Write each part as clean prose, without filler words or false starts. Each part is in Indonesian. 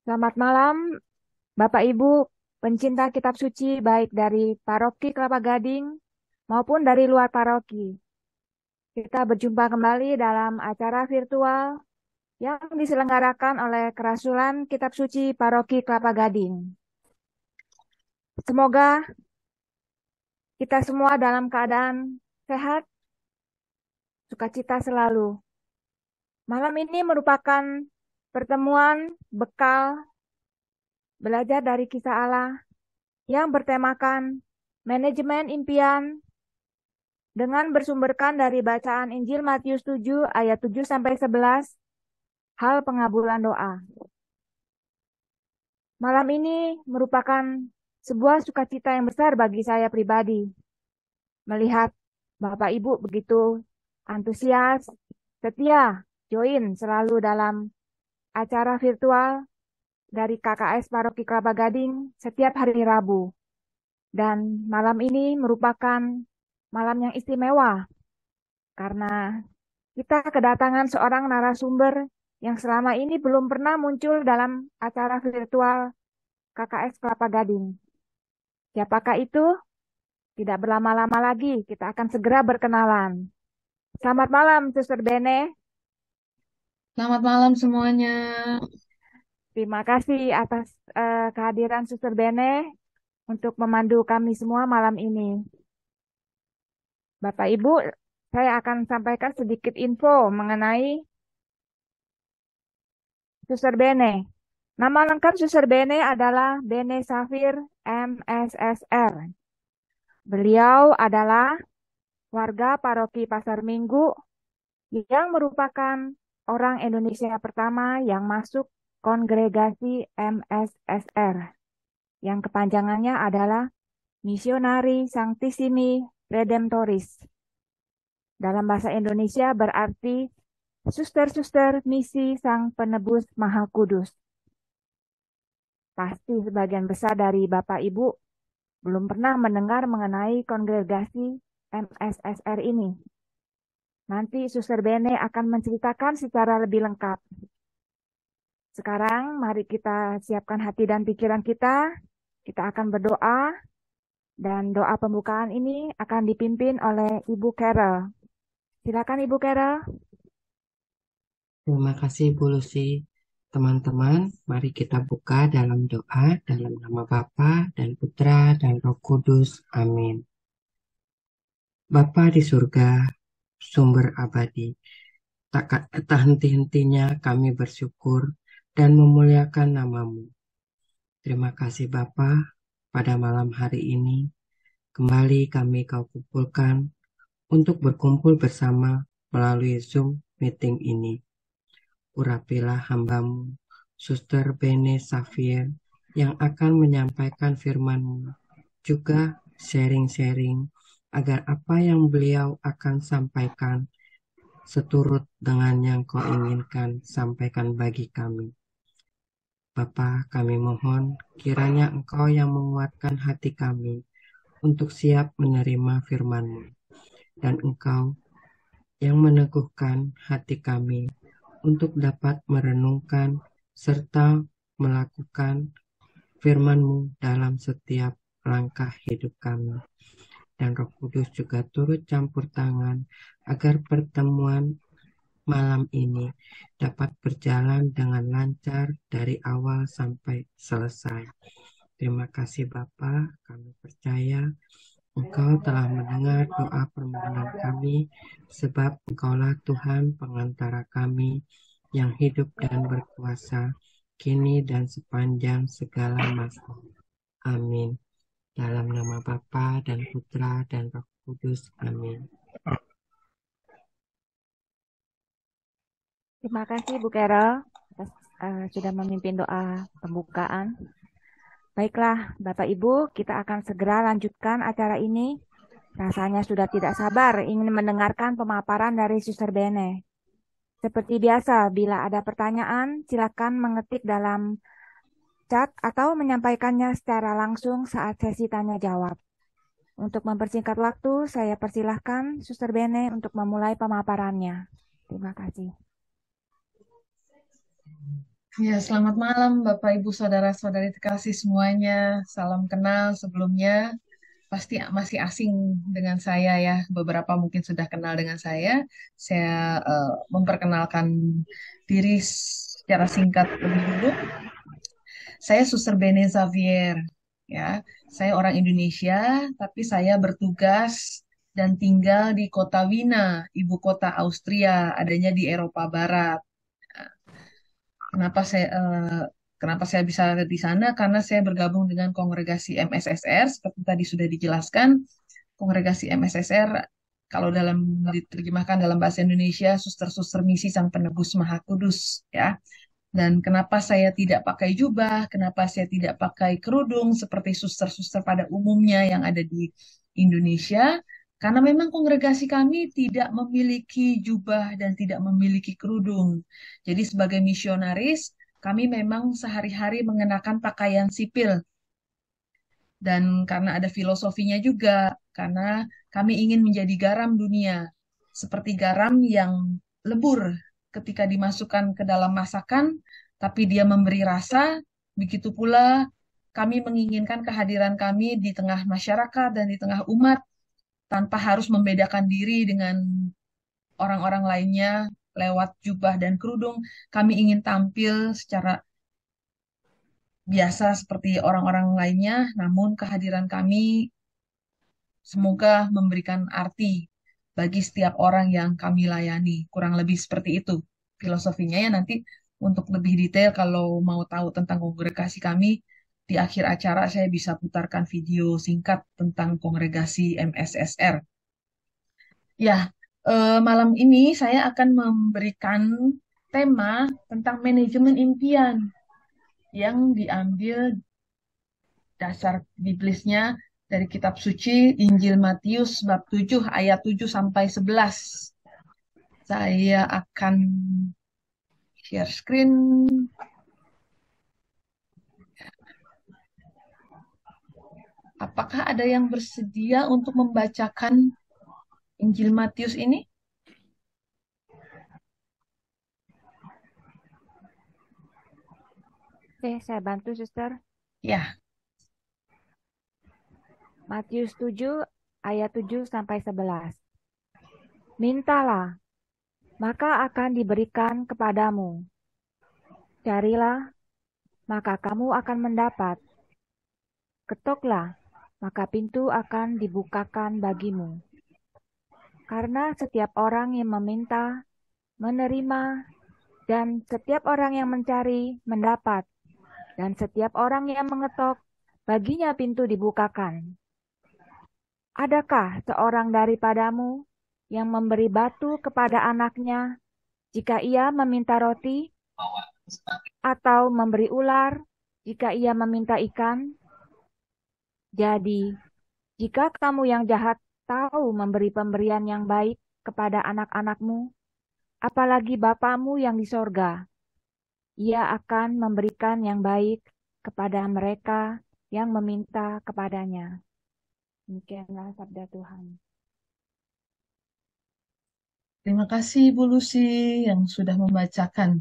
Selamat malam, Bapak Ibu, pencinta kitab suci baik dari Paroki Kelapa Gading maupun dari luar paroki. Kita berjumpa kembali dalam acara virtual yang diselenggarakan oleh Kerasulan Kitab Suci Paroki Kelapa Gading. Semoga kita semua dalam keadaan sehat, sukacita selalu. Malam ini merupakan pertemuan bekal belajar dari kisah Allah yang bertemakan manajemen impian dengan bersumberkan dari bacaan Injil Matius 7 ayat 7 sampai 11, hal pengabulan doa. Malam ini merupakan sebuah sukacita yang besar bagi saya pribadi melihat Bapak Ibu begitu antusias, setia, join selalu dalam acara virtual dari KKS Paroki Kelapa Gading setiap hari Rabu. Dan malam ini merupakan malam yang istimewa karena kita kedatangan seorang narasumber yang selama ini belum pernah muncul dalam acara virtual KKS Kelapa Gading. Siapakah itu? Tidak berlama-lama lagi, kita akan segera berkenalan. Selamat malam, Suster Bene. Selamat malam semuanya. Terima kasih atas kehadiran Suster Bene untuk memandu kami semua malam ini. Bapak Ibu, saya akan sampaikan sedikit info mengenai Suster Bene. Nama lengkap Suster Bene adalah Bene Safir MSSR. Beliau adalah warga paroki Pasar Minggu yang merupakan orang Indonesia pertama yang masuk kongregasi MSSR, yang kepanjangannya adalah Missionari Sanctissimi Redemptoris. Dalam bahasa Indonesia berarti suster-suster misi Sang Penebus Maha Kudus. Pasti sebagian besar dari Bapak Ibu belum pernah mendengar mengenai kongregasi MSSR ini. Nanti Suster Bene akan menceritakan secara lebih lengkap. Sekarang mari kita siapkan hati dan pikiran kita. Kita akan berdoa dan doa pembukaan ini akan dipimpin oleh Ibu Carol. Silakan Ibu Carol. Terima kasih Bu Lucy. Teman-teman, mari kita buka dalam doa dalam nama Bapa dan Putra dan Roh Kudus. Amin. Bapa di surga, sumber abadi, tak henti-hentinya kami bersyukur dan memuliakan namamu. Terima kasih Bapa, pada malam hari ini kembali kami kau kumpulkan untuk berkumpul bersama melalui Zoom meeting ini. Urapilah hambamu, Suster Bene Xavier, yang akan menyampaikan firman-Mu, juga sharing-sharing, agar apa yang beliau akan sampaikan seturut dengan yang kau inginkan sampaikan bagi kami. Bapa, kami mohon kiranya Engkau yang menguatkan hati kami untuk siap menerima firman-Mu, dan Engkau yang meneguhkan hati kami untuk dapat merenungkan serta melakukan firman-Mu dalam setiap langkah hidup kami. Dan Roh Kudus juga turut campur tangan agar pertemuan malam ini dapat berjalan dengan lancar dari awal sampai selesai. Terima kasih Bapa, kami percaya Engkau telah mendengar doa permohonan kami, sebab Engkaulah Tuhan pengantara kami yang hidup dan berkuasa, kini dan sepanjang segala masa. Amin. Dalam nama Bapa dan Putra dan Roh Kudus. Amin. Terima kasih Bu Carol atas sudah memimpin doa pembukaan. Baiklah Bapak Ibu, kita akan segera lanjutkan acara ini. Rasanya sudah tidak sabar ingin mendengarkan pemaparan dari Suster Bene. Seperti biasa, bila ada pertanyaan, silakan mengetik dalam chat atau menyampaikannya secara langsung saat sesi tanya jawab. Untuk mempersingkat waktu, saya persilahkan Suster Bene untuk memulai pemaparannya. Terima kasih. Ya, selamat malam Bapak Ibu Saudara-saudari terkasih semuanya. Salam kenal sebelumnya. Pasti masih asing dengan saya ya. Beberapa mungkin sudah kenal dengan saya. Saya memperkenalkan diri secara singkat lebih dulu. Saya Suster Bene Xavier ya. Saya orang Indonesia, tapi saya bertugas dan tinggal di kota Wina, ibu kota Austria, adanya di Eropa Barat. Kenapa saya kenapa saya bisa di sana? Karena saya bergabung dengan kongregasi MSSR seperti tadi sudah dijelaskan. Kongregasi MSSR kalau diterjemahkan dalam bahasa Indonesia suster-suster misi Sang Penebus Maha Kudus ya. Dan kenapa saya tidak pakai jubah, kenapa saya tidak pakai kerudung seperti suster-suster pada umumnya yang ada di Indonesia? Karena memang kongregasi kami tidak memiliki jubah dan tidak memiliki kerudung. Jadi sebagai misionaris, kami memang sehari-hari mengenakan pakaian sipil. Dan karena ada filosofinya juga, karena kami ingin menjadi garam dunia. Seperti garam yang lebur ketika dimasukkan ke dalam masakan, tapi dia memberi rasa, begitu pula kami menginginkan kehadiran kami di tengah masyarakat dan di tengah umat tanpa harus membedakan diri dengan orang-orang lainnya lewat jubah dan kerudung. Kami ingin tampil secara biasa seperti orang-orang lainnya, namun kehadiran kami semoga memberikan arti bagi setiap orang yang kami layani. Kurang lebih seperti itu filosofinya ya. Nanti untuk lebih detail kalau mau tahu tentang kongregasi kami, di akhir acara saya bisa putarkan video singkat tentang kongregasi MSSR. Ya, malam ini saya akan memberikan tema tentang manajemen impian yang diambil dasar biblisnya dari kitab suci Injil Matius bab 7 ayat 7 sampai 11. Saya akan share screen. Apakah ada yang bersedia untuk membacakan Injil Matius ini? Oke, saya bantu, Suster. Ya, Matius 7 ayat 7 sampai 11. Mintalah, maka akan diberikan kepadamu. Carilah, maka kamu akan mendapat. Ketoklah, maka pintu akan dibukakan bagimu. Karena setiap orang yang meminta, menerima, dan setiap orang yang mencari, mendapat. Dan setiap orang yang mengetok, baginya pintu dibukakan. Adakah seorang daripadamu yang memberi batu kepada anaknya jika ia meminta roti, atau memberi ular jika ia meminta ikan? Jadi, jika kamu yang jahat tahu memberi pemberian yang baik kepada anak-anakmu, apalagi Bapamu yang di sorga, ia akan memberikan yang baik kepada mereka yang meminta kepadanya. Demikianlah sabda Tuhan. terima kasih Ibu Lucy yang sudah membacakan.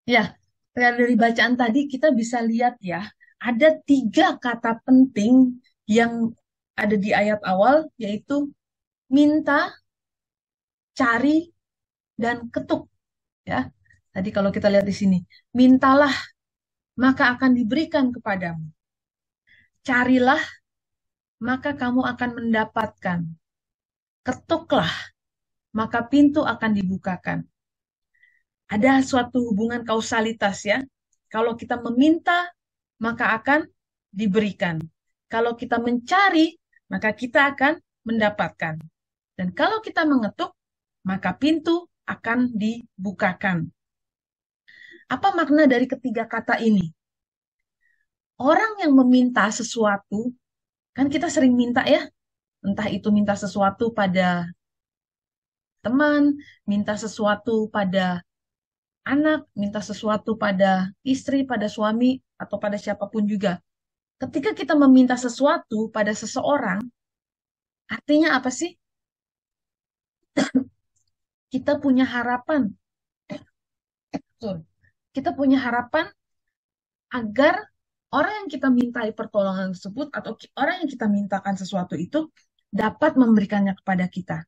Ya, dari bacaan tadi kita bisa lihat ya, ada tiga kata penting yang ada di ayat awal, yaitu minta, cari, dan ketuk. Ya, tadi kalau kita lihat di sini, mintalah maka akan diberikan kepadamu. Carilah maka kamu akan mendapatkan. Ketuklah maka pintu akan dibukakan. Ada suatu hubungan kausalitas ya. Kalau kita meminta maka akan diberikan. Kalau kita mencari maka kita akan mendapatkan. Dan kalau kita mengetuk maka pintu akan dibukakan. Apa makna dari ketiga kata ini? Orang yang meminta sesuatu, kan kita sering minta ya, entah itu minta sesuatu pada teman, minta sesuatu pada anak, minta sesuatu pada istri, pada suami, atau pada siapapun juga. Ketika kita meminta sesuatu pada seseorang, artinya apa sih? Kita punya harapan. Betul. Kita punya harapan agar orang yang kita mintai pertolongan tersebut atau orang yang kita mintakan sesuatu itu dapat memberikannya kepada kita.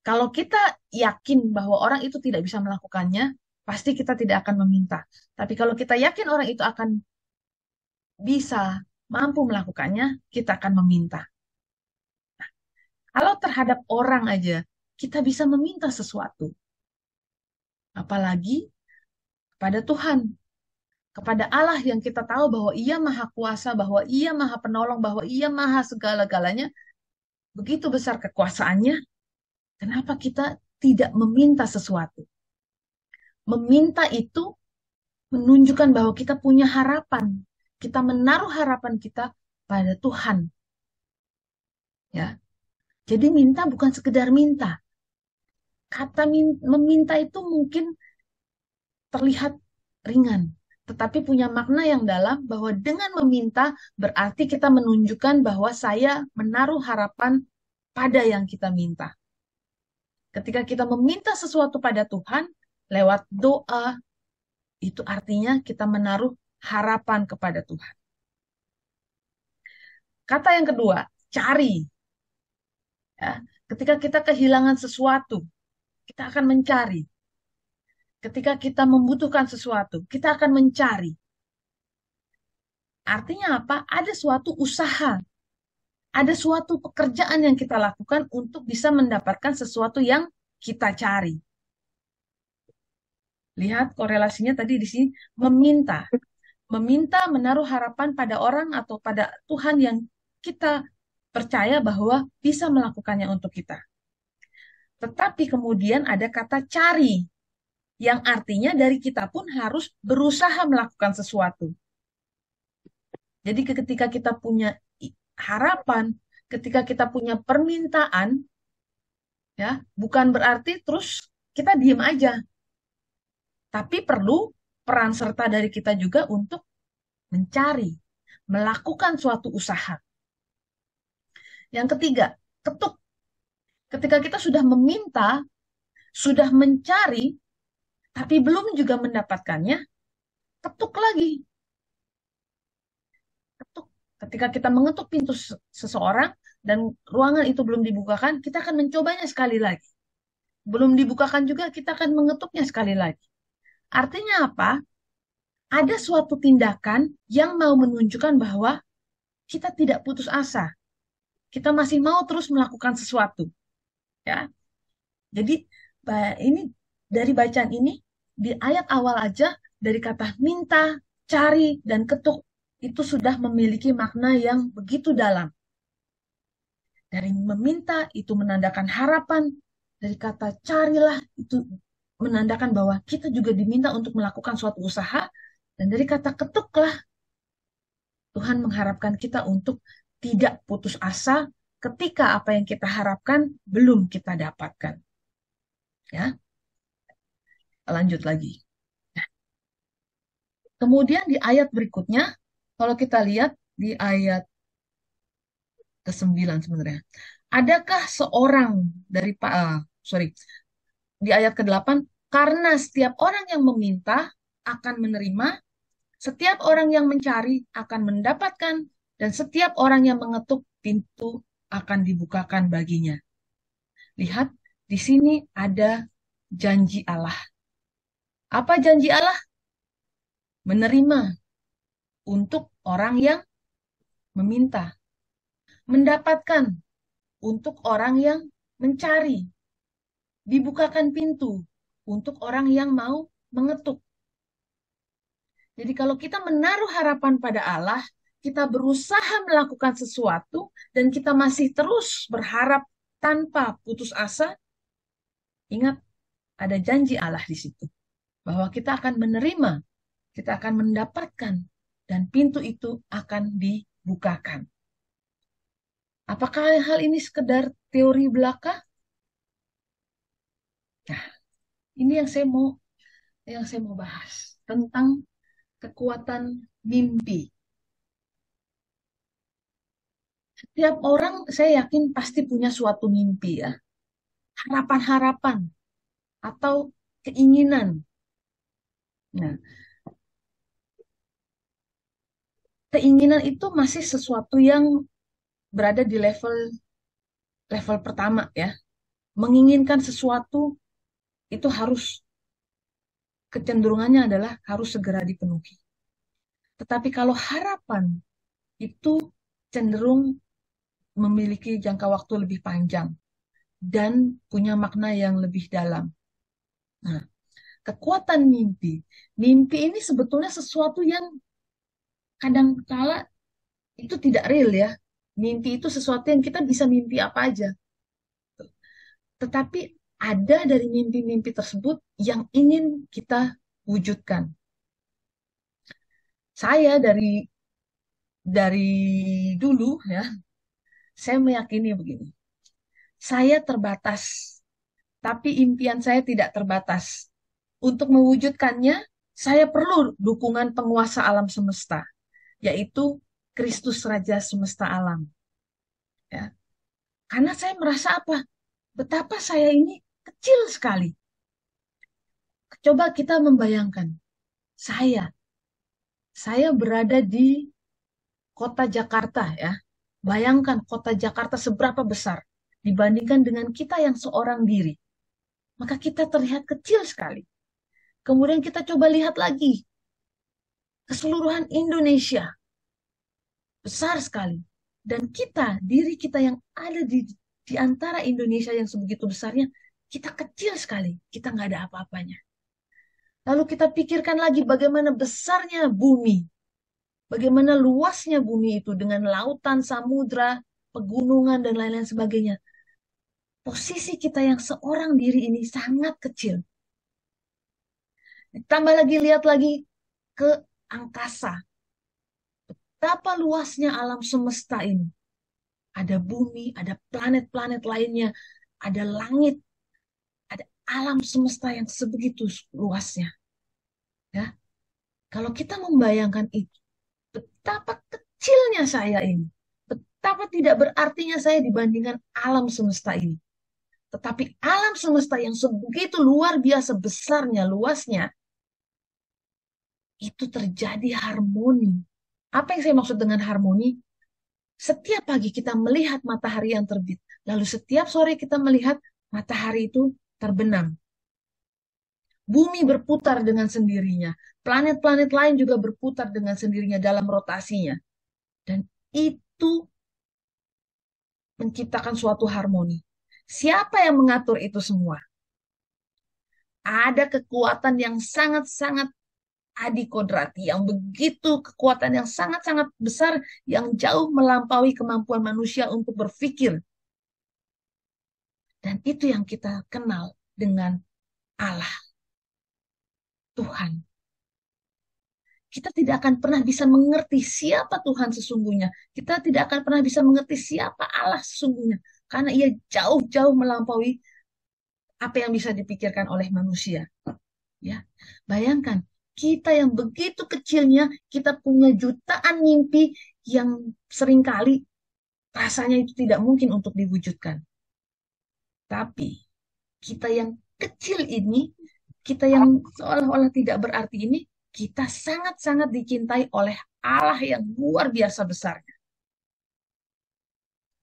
Kalau kita yakin bahwa orang itu tidak bisa melakukannya, pasti kita tidak akan meminta. Tapi kalau kita yakin orang itu akan bisa, mampu melakukannya, kita akan meminta. Kalau terhadap orang aja, kita bisa meminta sesuatu. Apalagi kepada Tuhan, kepada Allah yang kita tahu bahwa Ia Maha Kuasa, bahwa Ia Maha Penolong, bahwa Ia Maha segala-galanya, begitu besar kekuasaannya, kenapa kita tidak meminta sesuatu? Meminta itu menunjukkan bahwa kita punya harapan. Kita menaruh harapan kita pada Tuhan. Ya. Jadi minta bukan sekedar minta. Kata meminta itu mungkin terlihat ringan, tetapi punya makna yang dalam bahwa dengan meminta berarti kita menunjukkan bahwa saya menaruh harapan pada yang kita minta. Ketika kita meminta sesuatu pada Tuhan lewat doa, itu artinya kita menaruh harapan kepada Tuhan. Kata yang kedua, cari. Ya, ketika kita kehilangan sesuatu, kita akan mencari. Ketika kita membutuhkan sesuatu, kita akan mencari. Artinya apa? Ada suatu usaha, ada suatu pekerjaan yang kita lakukan untuk bisa mendapatkan sesuatu yang kita cari. Lihat korelasinya tadi di sini, meminta. Meminta menaruh harapan pada orang atau pada Tuhan yang kita percaya bahwa bisa melakukannya untuk kita. Tetapi kemudian ada kata cari, yang artinya dari kita pun harus berusaha melakukan sesuatu. Jadi ketika kita punya harapan, ketika kita punya permintaan, ya, bukan berarti terus kita diem aja. Tapi perlu peran serta dari kita juga untuk mencari, melakukan suatu usaha. Yang ketiga, ketuk. Ketika kita sudah meminta, sudah mencari, tapi belum juga mendapatkannya, ketuk lagi. Ketuk. Ketika kita mengetuk pintu seseorang dan ruangan itu belum dibukakan, kita akan mencobanya sekali lagi. Belum dibukakan juga, kita akan mengetuknya sekali lagi. Artinya apa? Ada suatu tindakan yang mau menunjukkan bahwa kita tidak putus asa. Kita masih mau terus melakukan sesuatu. Ya. Jadi ini dari bacaan ini di ayat awal aja dari kata minta, cari, dan ketuk itu sudah memiliki makna yang begitu dalam. Dari meminta itu menandakan harapan, dari kata carilah itu menandakan bahwa kita juga diminta untuk melakukan suatu usaha, dan dari kata ketuklah Tuhan mengharapkan kita untuk tidak putus asa ketika apa yang kita harapkan belum kita dapatkan. Ya, lanjut lagi. Nah, kemudian di ayat berikutnya, kalau kita lihat di ayat ke-9 sebenarnya, adakah seorang dari di ayat ke-8, karena setiap orang yang meminta akan menerima, setiap orang yang mencari akan mendapatkan, dan setiap orang yang mengetuk pintu akan dibukakan baginya. Lihat, di sini ada janji Allah. Apa janji Allah? Menerima untuk orang yang meminta. Mendapatkan untuk orang yang mencari. Dibukakan pintu untuk orang yang mau mengetuk. Jadi kalau kita menaruh harapan pada Allah, kita berusaha melakukan sesuatu, dan kita masih terus berharap tanpa putus asa, ingat, ada janji Allah di situ. Bahwa kita akan menerima, kita akan mendapatkan, dan pintu itu akan dibukakan. Apakah hal ini sekedar teori belaka? Nah, ini yang saya mau bahas tentang kekuatan mimpi. Setiap orang saya yakin pasti punya suatu mimpi ya. Harapan-harapan atau keinginan. Nah, keinginan itu masih sesuatu yang berada di level level pertama ya. Menginginkan sesuatu itu harus kecenderungannya adalah harus segera dipenuhi. Tetapi kalau harapan itu cenderung memiliki jangka waktu lebih panjang dan punya makna yang lebih dalam. Nah, kekuatan mimpi. Mimpi ini sebetulnya sesuatu yang kadang kala itu tidak real ya. Mimpi itu sesuatu yang kita bisa mimpi apa aja. Tetapi ada dari mimpi-mimpi tersebut yang ingin kita wujudkan. Saya dari dulu ya, saya meyakini begini. Saya terbatas, tapi impian saya tidak terbatas. Untuk mewujudkannya, saya perlu dukungan penguasa alam semesta, yaitu Kristus Raja semesta alam. Ya. Karena saya merasa apa? Betapa saya ini kecil sekali. Coba kita membayangkan, saya, saya berada di kota Jakarta ya. Bayangkan kota Jakarta seberapa besar dibandingkan dengan kita yang seorang diri. Maka kita terlihat kecil sekali. Kemudian kita coba lihat lagi keseluruhan Indonesia. Besar sekali. Dan kita, diri kita yang ada di antara Indonesia yang sebegitu besarnya, kita kecil sekali. Kita nggak ada apa-apanya. Lalu kita pikirkan lagi bagaimana besarnya bumi. Bagaimana luasnya bumi itu dengan lautan, samudra, pegunungan, dan lain-lain sebagainya. Posisi kita yang seorang diri ini sangat kecil. Tambah lagi, lihat lagi ke angkasa. Betapa luasnya alam semesta ini. Ada bumi, ada planet-planet lainnya, ada langit, ada alam semesta yang sebegitu luasnya. Ya, kalau kita membayangkan itu, betapa kecilnya saya ini, betapa tidak berartinya saya dibandingkan alam semesta ini. Tetapi alam semesta yang sebegitu luar biasa besarnya, luasnya, itu terjadi harmoni. Apa yang saya maksud dengan harmoni? Setiap pagi kita melihat matahari yang terbit, lalu setiap sore kita melihat matahari itu terbenam. Bumi berputar dengan sendirinya. Planet-planet lain juga berputar dengan sendirinya dalam rotasinya. Dan itu menciptakan suatu harmoni. Siapa yang mengatur itu semua? Ada kekuatan yang sangat-sangat adikodrati, yang begitu kekuatan yang sangat-sangat besar, yang jauh melampaui kemampuan manusia untuk berpikir. Dan itu yang kita kenal dengan Allah, Tuhan. Kita tidak akan pernah bisa mengerti siapa Tuhan sesungguhnya. Kita tidak akan pernah bisa mengerti siapa Allah sesungguhnya. Karena ia jauh-jauh melampaui apa yang bisa dipikirkan oleh manusia. Ya, bayangkan, kita yang begitu kecilnya, kita punya jutaan mimpi yang seringkali rasanya itu tidak mungkin untuk diwujudkan. Tapi kita yang kecil ini, kita yang seolah-olah tidak berarti ini, kita sangat-sangat dicintai oleh Allah yang luar biasa besarnya.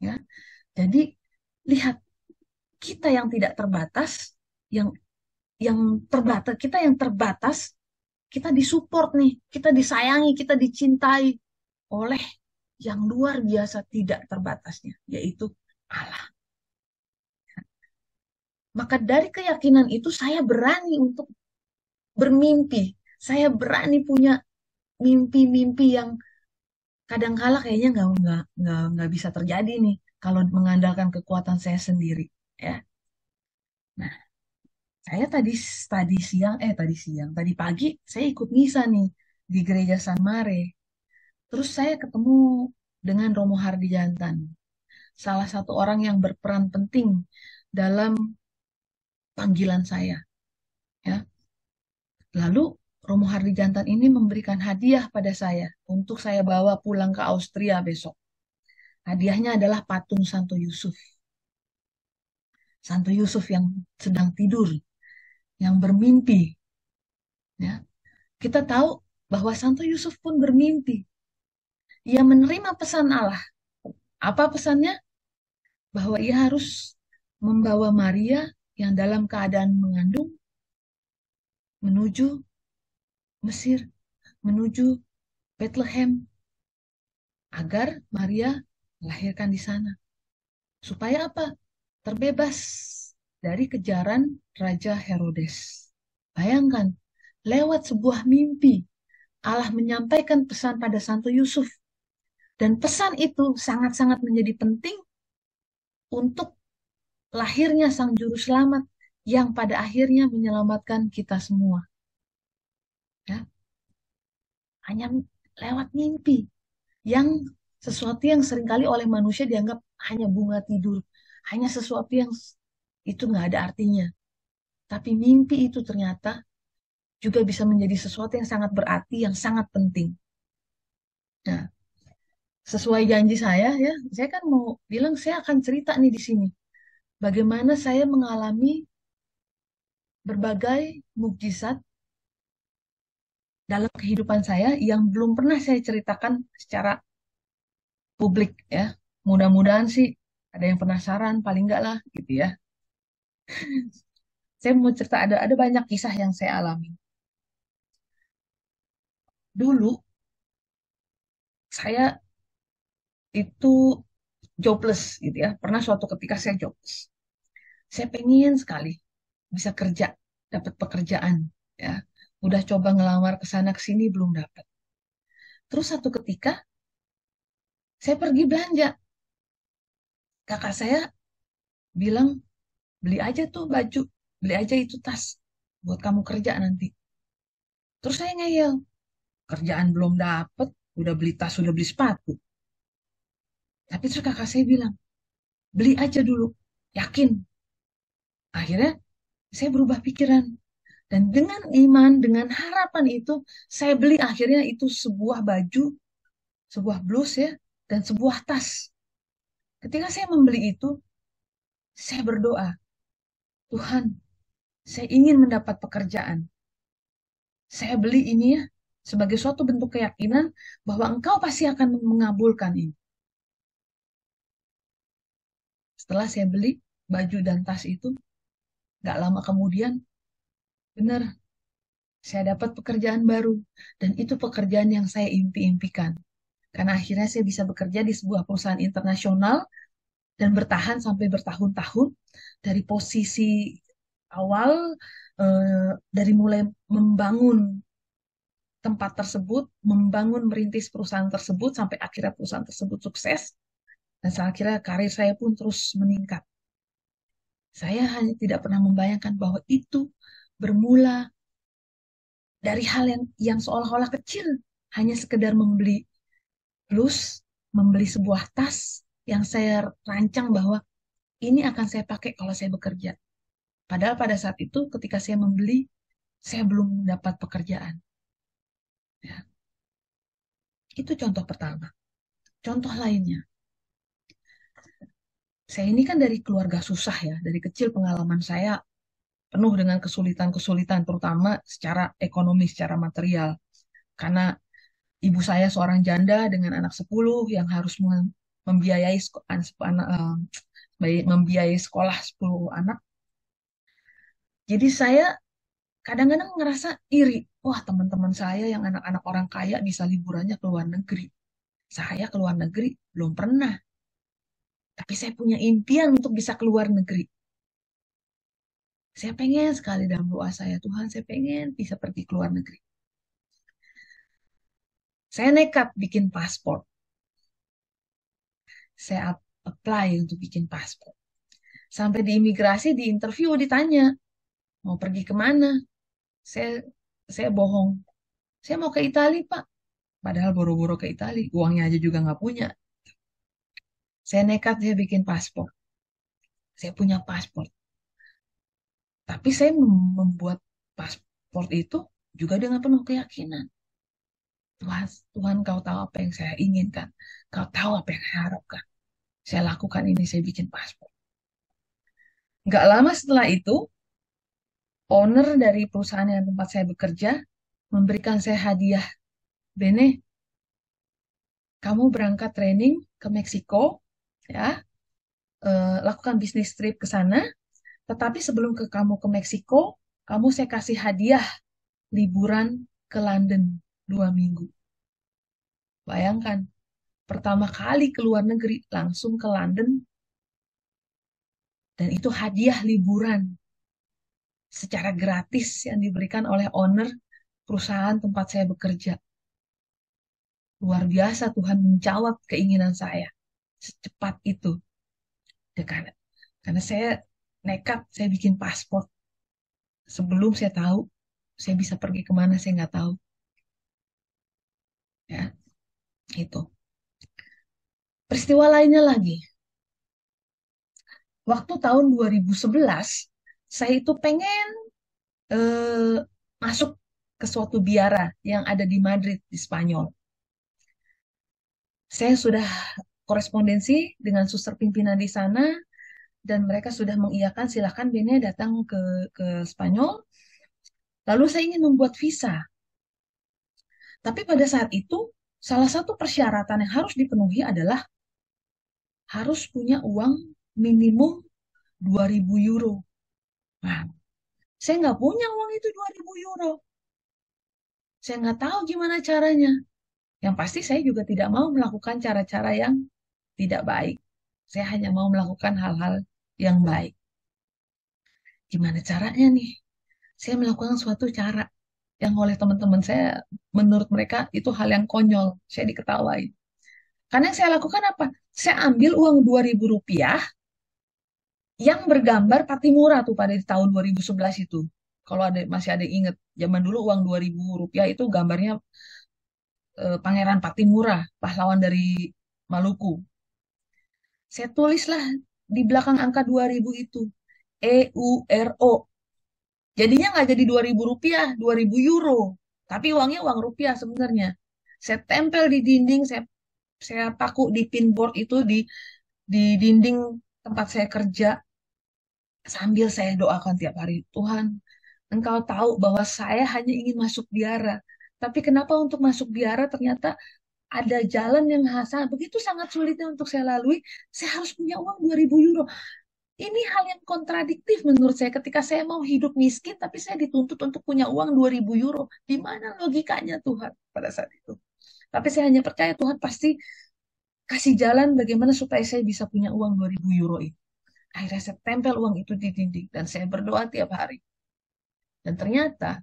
Ya. Jadi lihat, kita yang tidak terbatas, yang terbatas, kita yang terbatas, kita disupport nih, kita disayangi, kita dicintai oleh yang luar biasa tidak terbatasnya, yaitu Allah. Maka dari keyakinan itu saya berani untuk bermimpi. Saya berani punya mimpi-mimpi yang kadang-kala kayaknya nggak bisa terjadi nih kalau mengandalkan kekuatan saya sendiri. Ya, nah saya tadi pagi saya ikut misa nih di gereja San Mare. Terus saya ketemu dengan Romo Hardijantan, salah satu orang yang berperan penting dalam panggilan saya. Ya, lalu Romo Hardijantan ini memberikan hadiah pada saya untuk saya bawa pulang ke Austria besok. Hadiahnya adalah patung Santo Yusuf. Santo Yusuf yang sedang tidur, yang bermimpi. Ya. Kita tahu bahwa Santo Yusuf pun bermimpi. Ia menerima pesan Allah. Apa pesannya? Bahwa ia harus membawa Maria yang dalam keadaan mengandung menuju Mesir, menuju Bethlehem, agar Maria melahirkan di sana. Supaya apa? Terbebas dari kejaran Raja Herodes. Bayangkan, lewat sebuah mimpi, Allah menyampaikan pesan pada Santo Yusuf. Dan pesan itu sangat-sangat menjadi penting untuk lahirnya Sang Juru Selamat yang pada akhirnya menyelamatkan kita semua. Ya, hanya lewat mimpi yang sesuatu yang seringkali oleh manusia dianggap hanya bunga tidur, hanya sesuatu yang itu nggak ada artinya. Tapi mimpi itu ternyata juga bisa menjadi sesuatu yang sangat berarti, yang sangat penting. Nah, sesuai janji saya kan mau bilang saya akan cerita nih di sini. Bagaimana saya mengalami berbagai mukjizat dalam kehidupan saya yang belum pernah saya ceritakan secara publik ya. Mudah-mudahan sih ada yang penasaran, paling enggak lah gitu ya. Saya mau cerita ada banyak kisah yang saya alami. Dulu saya itu jobless gitu ya. Pernah suatu ketika saya jobless. Saya pengen sekali bisa kerja, dapat pekerjaan ya. Udah coba ngelamar ke sana ke sini belum dapat. Terus satu ketika saya pergi belanja. Kakak saya bilang, beli aja tuh baju, beli aja itu tas buat kamu kerja nanti. Terus saya ngeyel, kerjaan belum dapet, udah beli tas, udah beli sepatu. Tapi terus kakak saya bilang, beli aja dulu, yakin. Akhirnya saya berubah pikiran. Dan dengan iman, dengan harapan itu, saya beli akhirnya itu sebuah baju, sebuah blus ya, dan sebuah tas. Ketika saya membeli itu, saya berdoa, Tuhan, saya ingin mendapat pekerjaan. Saya beli ini ya, sebagai suatu bentuk keyakinan bahwa Engkau pasti akan mengabulkan ini. Setelah saya beli baju dan tas itu, gak lama kemudian, benar, saya dapat pekerjaan baru. Dan itu pekerjaan yang saya impi-impikan. Karena akhirnya saya bisa bekerja di sebuah perusahaan internasional dan bertahan sampai bertahun-tahun dari posisi awal, dari mulai membangun tempat tersebut, membangun merintis perusahaan tersebut sampai akhirnya perusahaan tersebut sukses dan akhirnya karir saya pun terus meningkat. Saya hanya tidak pernah membayangkan bahwa itu bermula dari hal yang seolah-olah kecil, hanya sekedar membeli blus, membeli sebuah tas yang saya rancang bahwa ini akan saya pakai kalau saya bekerja. Padahal pada saat itu ketika saya membeli, saya belum dapat pekerjaan. Ya, itu contoh pertama. Contoh lainnya, saya ini kan dari keluarga susah ya, dari kecil pengalaman saya penuh dengan kesulitan-kesulitan, terutama secara ekonomi, secara material. Karena ibu saya seorang janda dengan anak 10 yang harus membiayai membiayai sekolah 10 anak. Jadi saya kadang-kadang ngerasa iri. Wah, teman-teman saya yang anak-anak orang kaya bisa liburannya ke luar negeri. Saya ke luar negeri belum pernah. Tapi saya punya impian untuk bisa ke luar negeri. Saya pengen sekali dalam doa saya, Tuhan, saya pengen bisa pergi ke luar negeri. Saya nekat bikin paspor. Saya apply untuk bikin paspor. Sampai di imigrasi, di interview, ditanya, mau pergi kemana? Saya saya bohong. Saya mau ke Italia, Pak. Padahal boro-boro ke Italia, uangnya aja juga nggak punya. Saya nekat, saya bikin paspor. Saya punya paspor. Tapi saya membuat paspor itu juga dengan penuh keyakinan. Tuhan, Tuhan, kau tahu apa yang saya inginkan. Kau tahu apa yang saya harapkan. Saya lakukan ini, saya bikin paspor. Nggak lama setelah itu, owner dari perusahaan yang tempat saya bekerja memberikan saya hadiah. Bene, kamu berangkat training ke Meksiko, ya, lakukan bisnis trip ke sana. Tetapi sebelum kamu ke Meksiko, kamu saya kasih hadiah liburan ke London 2 minggu. Bayangkan, pertama kali ke luar negeri langsung ke London, dan itu hadiah liburan secara gratis yang diberikan oleh owner perusahaan tempat saya bekerja. Luar biasa Tuhan menjawab keinginan saya secepat itu. Ya, karena saya nekat, saya bikin paspor. Sebelum saya tahu, saya bisa pergi kemana, saya nggak tahu. Ya, itu. Peristiwa lainnya lagi. Waktu tahun 2011, saya itu pengen eh, masuk ke suatu biara yang ada di Madrid, di Spanyol. Saya sudah korespondensi dengan suster pimpinan di sana, dan mereka sudah mengiyakan silakan Bene datang ke Spanyol. Lalu saya ingin membuat visa. Tapi pada saat itu, salah satu persyaratan yang harus dipenuhi adalah harus punya uang minimum 2.000 euro. Nah, saya nggak punya uang itu 2.000 euro. Saya nggak tahu gimana caranya. Yang pasti saya juga tidak mau melakukan cara-cara yang tidak baik. Saya hanya mau melakukan hal-hal yang baik. Gimana caranya nih? Saya melakukan suatu cara yang oleh teman-teman saya, menurut mereka itu hal yang konyol. Saya diketawain. Karena yang saya lakukan apa? Saya ambil uang 2.000 rupiah yang bergambar Patimura tuh pada di tahun 2011 itu. Kalau masih ada yang ingat, zaman dulu uang 2.000 rupiah itu gambarnya Pangeran Patimura, pahlawan dari Maluku. Saya tulislah di belakang angka 2.000 itu, EURO. Jadinya nggak jadi 2.000 rupiah, 2.000 euro. Tapi uangnya uang rupiah sebenarnya. Saya tempel di dinding, saya paku di pinboard itu, di dinding tempat saya kerja, sambil saya doakan tiap hari, Tuhan, Engkau tahu bahwa saya hanya ingin masuk biara. Tapi kenapa untuk masuk biara ternyata ada jalan yang begitu sangat sulitnya untuk saya lalui. Saya harus punya uang 2.000 euro. Ini hal yang kontradiktif menurut saya ketika saya mau hidup miskin, tapi saya dituntut untuk punya uang 2.000 euro. Di mana logikanya Tuhan pada saat itu? Tapi saya hanya percaya Tuhan pasti kasih jalan bagaimana supaya saya bisa punya uang 2.000 euro itu. Akhirnya saya tempel uang itu di dinding dan saya berdoa tiap hari. Dan ternyata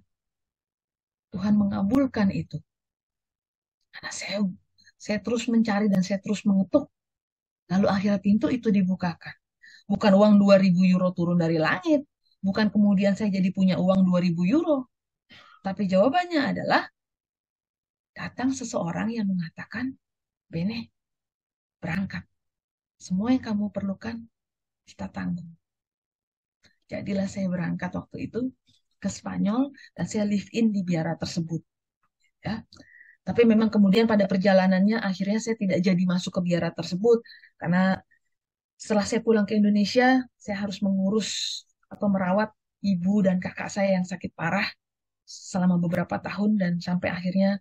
Tuhan mengabulkan itu. Karena saya terus mencari dan saya terus mengetuk. Lalu akhirnya pintu itu dibukakan. Bukan uang 2.000 euro turun dari langit. Bukan kemudian saya jadi punya uang 2.000 euro. Tapi jawabannya adalah datang seseorang yang mengatakan, Bene, berangkat. Semua yang kamu perlukan, kita tanggung. Jadilah saya berangkat waktu itu ke Spanyol dan saya live in di biara tersebut. Ya. Tapi memang kemudian pada perjalanannya akhirnya saya tidak jadi masuk ke biara tersebut karena setelah saya pulang ke Indonesia, saya harus mengurus atau merawat ibu dan kakak saya yang sakit parah selama beberapa tahun dan sampai akhirnya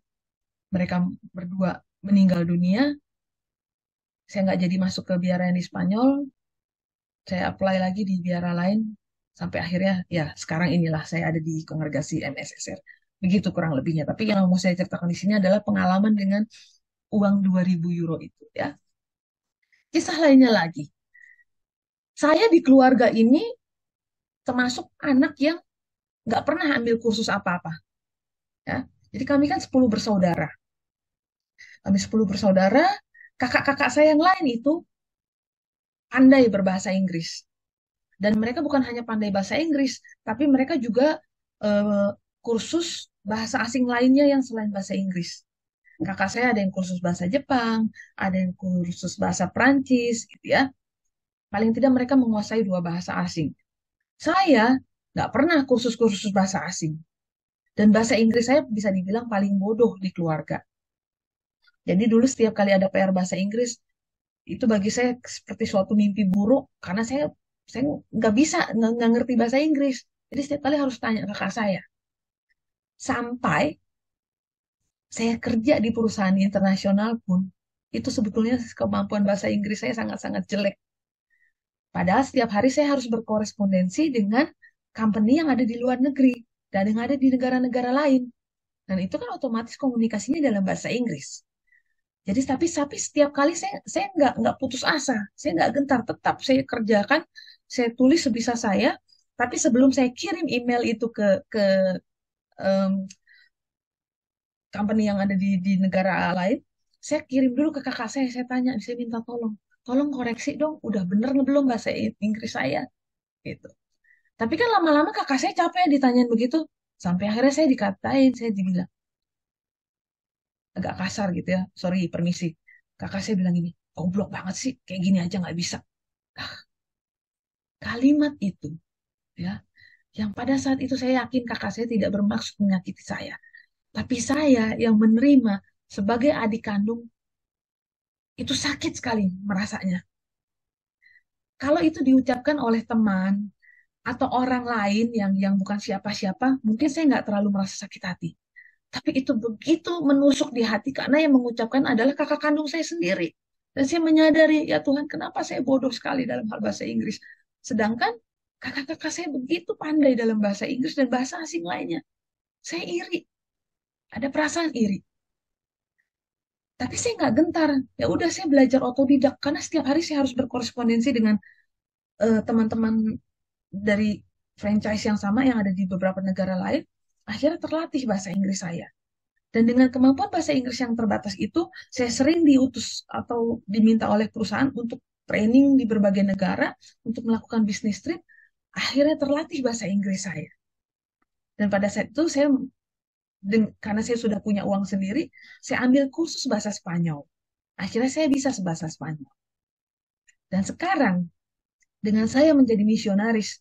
mereka berdua meninggal dunia. Saya nggak jadi masuk ke biara yang di Spanyol, saya apply lagi di biara lain sampai akhirnya ya sekarang inilah saya ada di kongregasi MSSR. Begitu kurang lebihnya. Tapi yang mau saya ceritakan di sini adalah pengalaman dengan uang 2.000 euro itu ya. Kisah lainnya lagi. Saya di keluarga ini termasuk anak yang nggak pernah ambil kursus apa-apa. Ya. Jadi kami kan 10 bersaudara. Kami 10 bersaudara, kakak-kakak saya yang lain itu pandai berbahasa Inggris. Dan mereka bukan hanya pandai bahasa Inggris, tapi mereka juga eh, kursus bahasa asing lainnya yang selain bahasa Inggris. Kakak saya ada yang kursus bahasa Jepang, ada yang kursus bahasa Prancis, gitu ya. Paling tidak mereka menguasai 2 bahasa asing. Saya nggak pernah kursus-kursus bahasa asing. Dan bahasa Inggris saya bisa dibilang paling bodoh di keluarga. Jadi dulu setiap kali ada PR bahasa Inggris, itu bagi saya seperti suatu mimpi buruk karena saya nggak bisa nggak ngerti bahasa Inggris. Jadi setiap kali harus tanya kakak saya. Sampai Saya kerja di perusahaan internasional pun, itu sebetulnya kemampuan bahasa Inggris saya sangat-sangat jelek. Padahal setiap hari saya harus berkorespondensi dengan company yang ada di luar negeri dan yang ada di negara-negara lain. Dan itu kan otomatis komunikasinya dalam bahasa Inggris. Jadi tapi setiap kali saya nggak putus asa, saya nggak gentar, tetap saya kerjakan, saya tulis sebisa saya. Tapi sebelum saya kirim email itu ke em, company yang ada di negara lain, saya kirim dulu ke kakak saya tanya, saya minta tolong koreksi dong, udah bener nggak belum bahasa Inggris saya, gitu. Tapi kan lama-lama kakak saya capek ditanyain begitu, sampai akhirnya saya dikatain, saya dibilang agak kasar gitu ya, sorry permisi. Kakak saya bilang gini, goblok banget sih, kayak gini aja nggak bisa. Ah, kalimat itu, ya, yang pada saat itu saya yakin kakak saya tidak bermaksud menyakiti saya, tapi saya yang menerima sebagai adik kandung itu sakit sekali merasanya. Kalau itu diucapkan oleh teman atau orang lain yang bukan siapa-siapa, mungkin saya nggak terlalu merasa sakit hati. Tapi itu begitu menusuk di hati karena yang mengucapkan adalah kakak kandung saya sendiri. Dan saya menyadari, ya Tuhan, kenapa saya bodoh sekali dalam hal bahasa Inggris. Sedangkan kakak-kakak saya begitu pandai dalam bahasa Inggris dan bahasa asing lainnya. Saya iri, ada perasaan iri. Tapi saya nggak gentar. Ya udah saya belajar otodidak karena setiap hari saya harus berkorespondensi dengan teman-teman dari franchise yang sama yang ada di beberapa negara lain. Akhirnya terlatih bahasa Inggris saya. Dan dengan kemampuan bahasa Inggris yang terbatas itu, saya sering diutus atau diminta oleh perusahaan untuk training di berbagai negara, untuk melakukan bisnis trip. Akhirnya terlatih bahasa Inggris saya. Dan pada saat itu karena saya sudah punya uang sendiri, saya ambil kursus bahasa Spanyol. Akhirnya saya bisa bahasa Spanyol. Dan sekarang, dengan saya menjadi misionaris,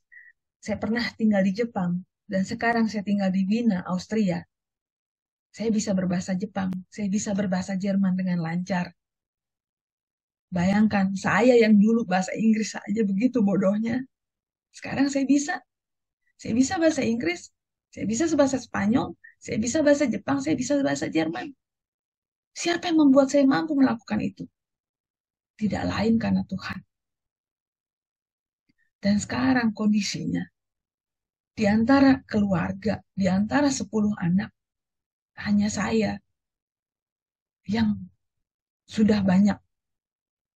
saya pernah tinggal di Jepang, dan sekarang saya tinggal di Wina, Austria. Saya bisa berbahasa Jepang, saya bisa berbahasa Jerman dengan lancar. Bayangkan, saya yang dulu bahasa Inggris saja begitu bodohnya. Sekarang saya bisa. Saya bisa bahasa Inggris, saya bisa bahasa Spanyol, saya bisa bahasa Jepang, saya bisa bahasa Jerman. Siapa yang membuat saya mampu melakukan itu? Tidak lain karena Tuhan. Dan sekarang kondisinya, di antara keluarga, di antara 10 anak, hanya saya yang sudah banyak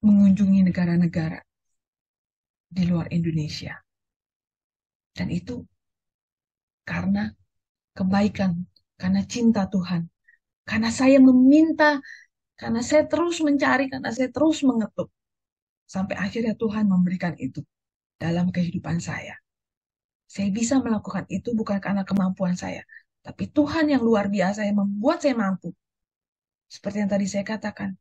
mengunjungi negara-negara di luar Indonesia. Dan itu karena kebaikan, karena cinta Tuhan. Karena saya meminta, karena saya terus mencari, karena saya terus mengetuk. Sampai akhirnya Tuhan memberikan itu dalam kehidupan saya. Saya bisa melakukan itu bukan karena kemampuan saya. Tapi Tuhan yang luar biasa yang membuat saya mampu. Seperti yang tadi saya katakan.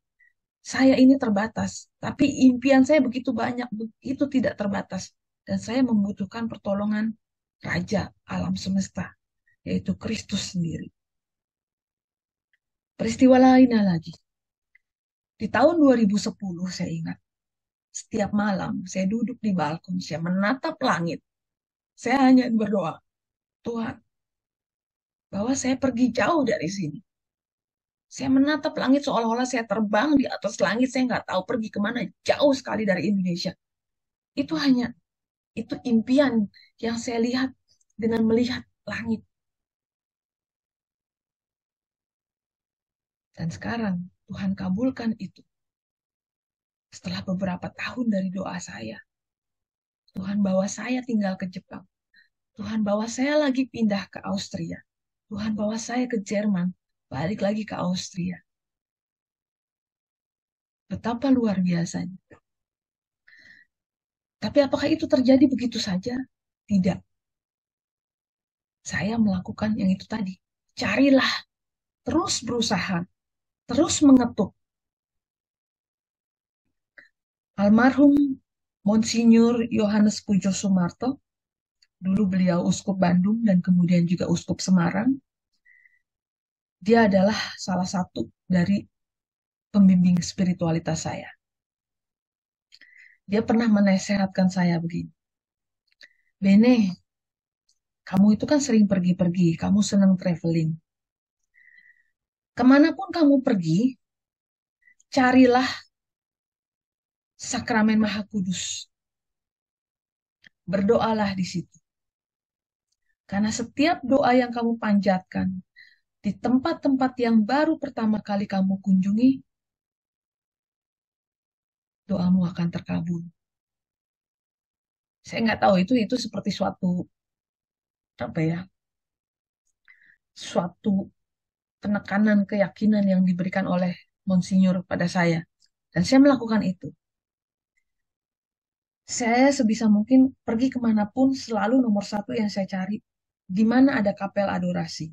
Saya ini terbatas. Tapi impian saya begitu banyak, begitu tidak terbatas. Dan saya membutuhkan pertolongan Raja alam semesta. Yaitu Kristus sendiri. Peristiwa lainnya lagi. Di tahun 2010 saya ingat. Setiap malam saya duduk di balkon, saya menatap langit. Saya hanya berdoa, Tuhan, bahwa saya pergi jauh dari sini. Saya menatap langit seolah-olah saya terbang di atas langit, saya nggak tahu pergi kemana, jauh sekali dari Indonesia. Itu hanya, itu impian yang saya lihat dengan melihat langit. Dan sekarang Tuhan kabulkan itu. Setelah beberapa tahun dari doa saya, Tuhan bawa saya tinggal ke Jepang. Tuhan bawa saya lagi pindah ke Austria. Tuhan bawa saya ke Jerman, balik lagi ke Austria. Betapa luar biasanya. Tapi apakah itu terjadi begitu saja? Tidak. Saya melakukan yang itu tadi. Carilah, terus berusaha, terus mengetuk. Almarhum Monsinyur Yohanes Pujo Sumarto, dulu beliau Uskup Bandung dan kemudian juga Uskup Semarang. Dia adalah salah satu dari pembimbing spiritualitas saya. Dia pernah menasehatkan saya begini. Bene, kamu itu kan sering pergi-pergi, kamu senang traveling. kemanapun kamu pergi, carilah sakramen Maha Kudus. Berdoalah di situ. Karena setiap doa yang kamu panjatkan di tempat-tempat yang baru pertama kali kamu kunjungi, doamu akan terkabul. Saya nggak tahu itu seperti suatu apa ya, suatu penekanan keyakinan yang diberikan oleh Monsinyur pada saya. Dan saya melakukan itu. Saya sebisa mungkin pergi kemanapun selalu nomor satu yang saya cari, di mana ada kapel adorasi.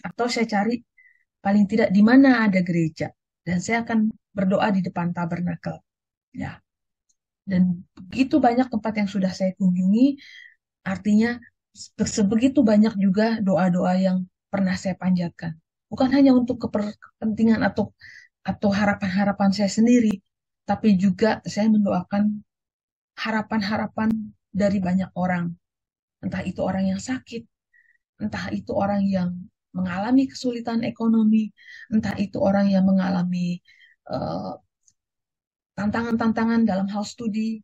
Atau saya cari paling tidak di mana ada gereja. Dan saya akan berdoa di depan tabernakel. Ya. Dan begitu banyak tempat yang sudah saya kunjungi, artinya sebegitu banyak juga doa-doa yang pernah saya panjatkan. Bukan hanya untuk kepentingan atau harapan-harapan saya sendiri, tapi juga saya mendoakan harapan-harapan dari banyak orang. Entah itu orang yang sakit, entah itu orang yang mengalami kesulitan ekonomi, entah itu orang yang mengalami eh, tantangan-tantangan dalam hal studi,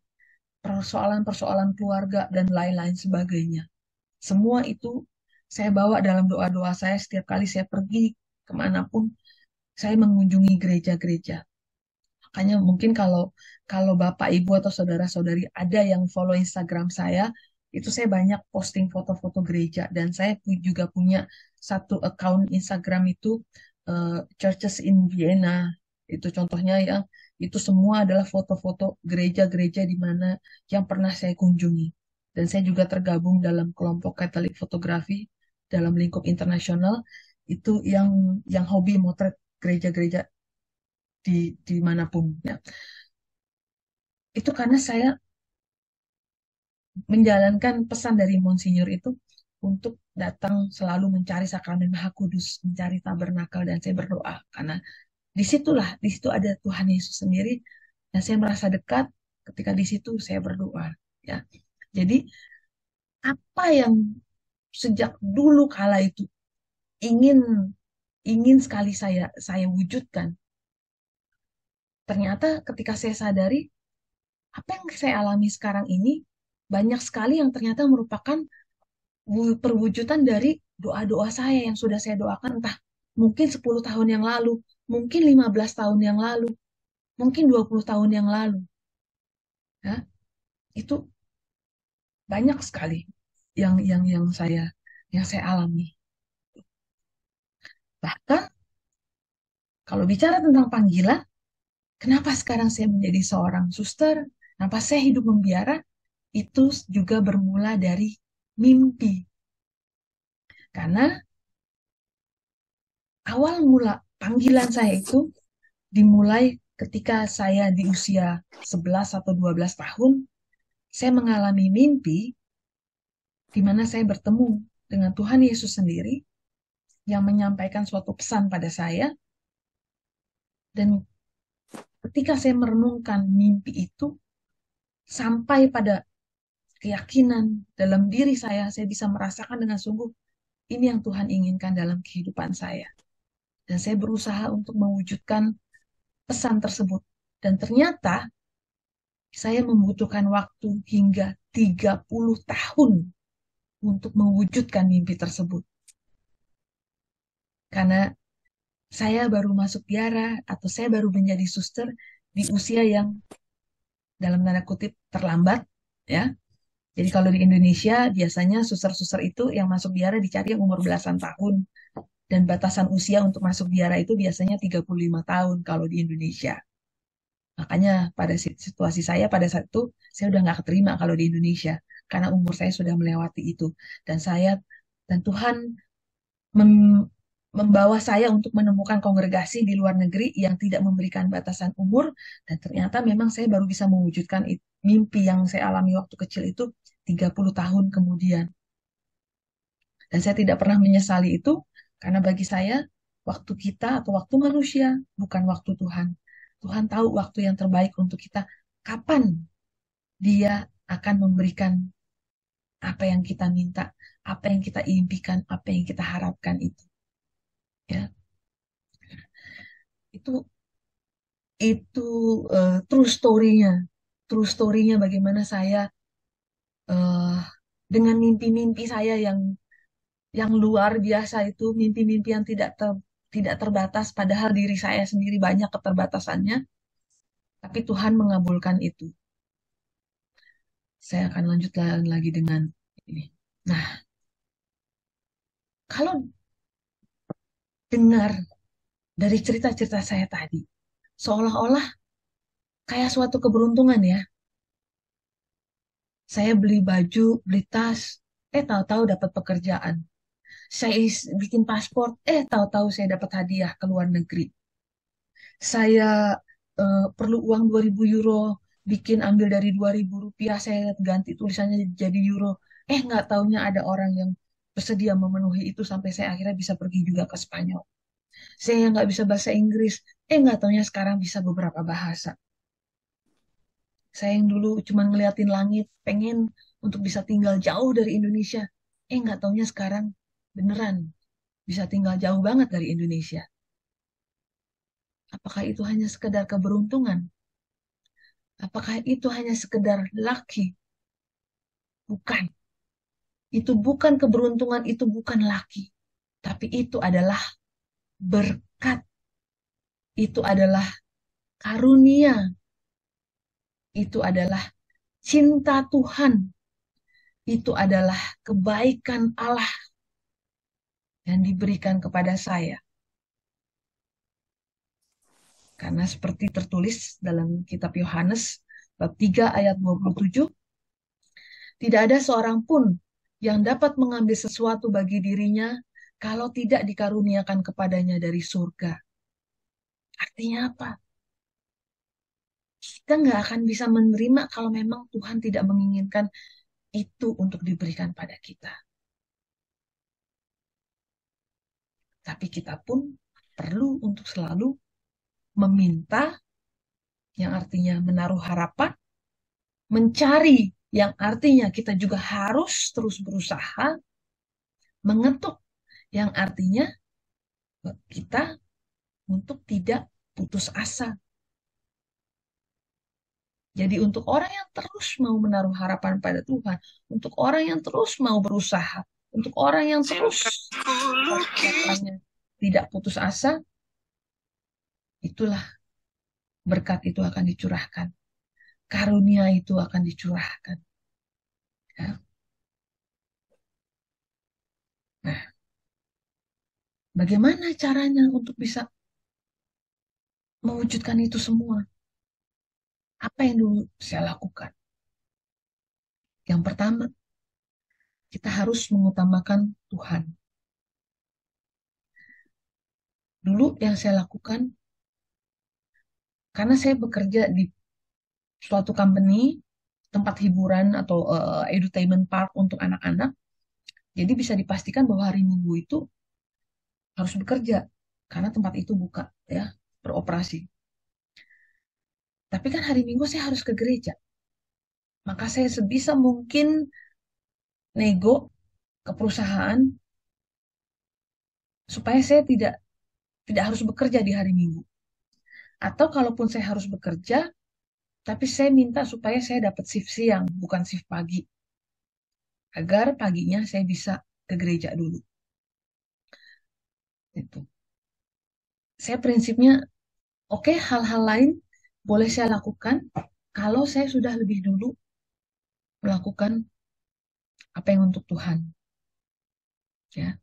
persoalan-persoalan keluarga, dan lain-lain sebagainya. Semua itu saya bawa dalam doa-doa saya setiap kali saya pergi kemanapun saya mengunjungi gereja-gereja. Makanya mungkin kalau kalau Bapak, Ibu, atau saudara-saudari ada yang follow Instagram saya, itu saya banyak posting foto-foto gereja. Dan saya juga punya satu account Instagram itu, Churches in Vienna. Itu contohnya ya, itu semua adalah foto-foto gereja-gereja di mana yang pernah saya kunjungi. Dan saya juga tergabung dalam kelompok Katolik fotografi dalam lingkup internasional, itu yang hobi motret gereja-gereja di manapun ya. Itu karena saya menjalankan pesan dari Monsinyur itu untuk datang selalu mencari sakramen Maha Kudus, mencari tabernakel, dan saya berdoa karena di situ ada Tuhan Yesus sendiri, dan saya merasa dekat ketika di situ saya berdoa ya. Jadi apa yang sejak dulu kala itu ingin ingin sekali saya wujudkan, ternyata ketika saya sadari apa yang saya alami sekarang ini banyak sekali yang ternyata merupakan perwujudan dari doa-doa saya yang sudah saya doakan entah mungkin 10 tahun yang lalu, mungkin 15 tahun yang lalu, mungkin 20 tahun yang lalu. Ya, itu banyak sekali yang saya alami. Bahkan kalau bicara tentang panggilan, kenapa sekarang saya menjadi seorang suster? Kenapa saya hidup membiara? Itu juga bermula dari mimpi. Karena awal mula panggilan saya itu dimulai ketika saya di usia 11 atau 12 tahun, saya mengalami mimpi di mana saya bertemu dengan Tuhan Yesus sendiri yang menyampaikan suatu pesan pada saya. Dan ketika saya merenungkan mimpi itu, sampai pada keyakinan dalam diri saya bisa merasakan dengan sungguh, ini yang Tuhan inginkan dalam kehidupan saya. Dan saya berusaha untuk mewujudkan pesan tersebut. Dan ternyata saya membutuhkan waktu hingga 30 tahun untuk mewujudkan mimpi tersebut. Karena saya baru masuk biara atau saya baru menjadi suster di usia yang dalam tanda kutip terlambat, ya. Jadi kalau di Indonesia biasanya suster-suster itu yang masuk biara dicari yang umur belasan tahun. Dan batasan usia untuk masuk biara itu biasanya 35 tahun kalau di Indonesia. Makanya pada situasi saya pada saat itu, saya udah nggak keterima kalau di Indonesia. Karena umur saya sudah melewati itu. Dan Tuhan mem- membawa saya untuk menemukan kongregasi di luar negeri yang tidak memberikan batasan umur. Dan ternyata memang saya baru bisa mewujudkan mimpi yang saya alami waktu kecil itu 30 tahun kemudian. Dan saya tidak pernah menyesali itu, karena bagi saya, waktu kita atau waktu manusia bukan waktu Tuhan. Tuhan tahu waktu yang terbaik untuk kita, kapan Dia akan memberikan apa yang kita minta, apa yang kita impikan, apa yang kita harapkan itu. Ya. Itu itu true story-nya bagaimana saya eh, dengan mimpi-mimpi saya yang luar biasa itu, mimpi-mimpi yang tidak terbatas, padahal diri saya sendiri banyak keterbatasannya, tapi Tuhan mengabulkan itu. Saya akan lanjut lagi dengan ini. Nah, kalau dengar dari cerita-cerita saya tadi, seolah-olah kayak suatu keberuntungan ya. Saya beli baju, beli tas, tahu-tahu dapat pekerjaan. Saya bikin paspor, tahu-tahu saya dapat hadiah ke luar negeri. Saya perlu uang 2.000 euro, ambil dari 2.000 rupiah, saya ganti tulisannya jadi euro. Nggak taunya ada orang yang bersedia memenuhi itu sampai saya akhirnya bisa pergi juga ke Spanyol. Saya yang nggak bisa bahasa Inggris, nggak taunya sekarang bisa beberapa bahasa. Saya yang dulu cuma ngeliatin langit, pengen untuk bisa tinggal jauh dari Indonesia. Nggak taunya sekarang beneran bisa tinggal jauh banget dari Indonesia. Apakah itu hanya sekedar keberuntungan? Apakah itu hanya sekedar lucky? Bukan. Itu bukan keberuntungan, itu bukan lucky. Tapi itu adalah berkat. Itu adalah karunia. Itu adalah cinta Tuhan. Itu adalah kebaikan Allah yang diberikan kepada saya. Karena seperti tertulis dalam kitab Yohanes bab 3 ayat 27, tidak ada seorang pun yang dapat mengambil sesuatu bagi dirinya kalau tidak dikaruniakan kepadanya dari surga. Artinya apa? Kita nggak akan bisa menerima kalau memang Tuhan tidak menginginkan itu untuk diberikan pada kita. Tapi kita pun perlu untuk selalu meminta, yang artinya menaruh harapan, mencari, yang artinya kita juga harus terus berusaha, mengetuk, yang artinya kita untuk tidak putus asa. Jadi untuk orang yang terus mau menaruh harapan pada Tuhan, untuk orang yang terus mau berusaha, untuk orang yang terus tidak putus asa, itulah berkat itu akan dicurahkan. Karunia itu akan dicurahkan. Ya. Nah, bagaimana caranya untuk bisa mewujudkan itu semua? Apa yang dulu saya lakukan? Yang pertama, kita harus mengutamakan Tuhan. Dulu yang saya lakukan, karena saya bekerja di suatu company, tempat hiburan atau edutainment park untuk anak-anak, jadi bisa dipastikan bahwa hari Minggu itu harus bekerja, karena tempat itu buka, ya, beroperasi. Tapi kan hari Minggu saya harus ke gereja. Maka saya sebisa mungkin nego ke perusahaan supaya saya tidak harus bekerja di hari Minggu. Atau kalaupun saya harus bekerja, tapi saya minta supaya saya dapat shift siang, bukan shift pagi. Agar paginya saya bisa ke gereja dulu. Itu. Saya prinsipnya, oke, hal-hal lain boleh saya lakukan kalau saya sudah lebih dulu melakukan apa yang untuk Tuhan. Ya.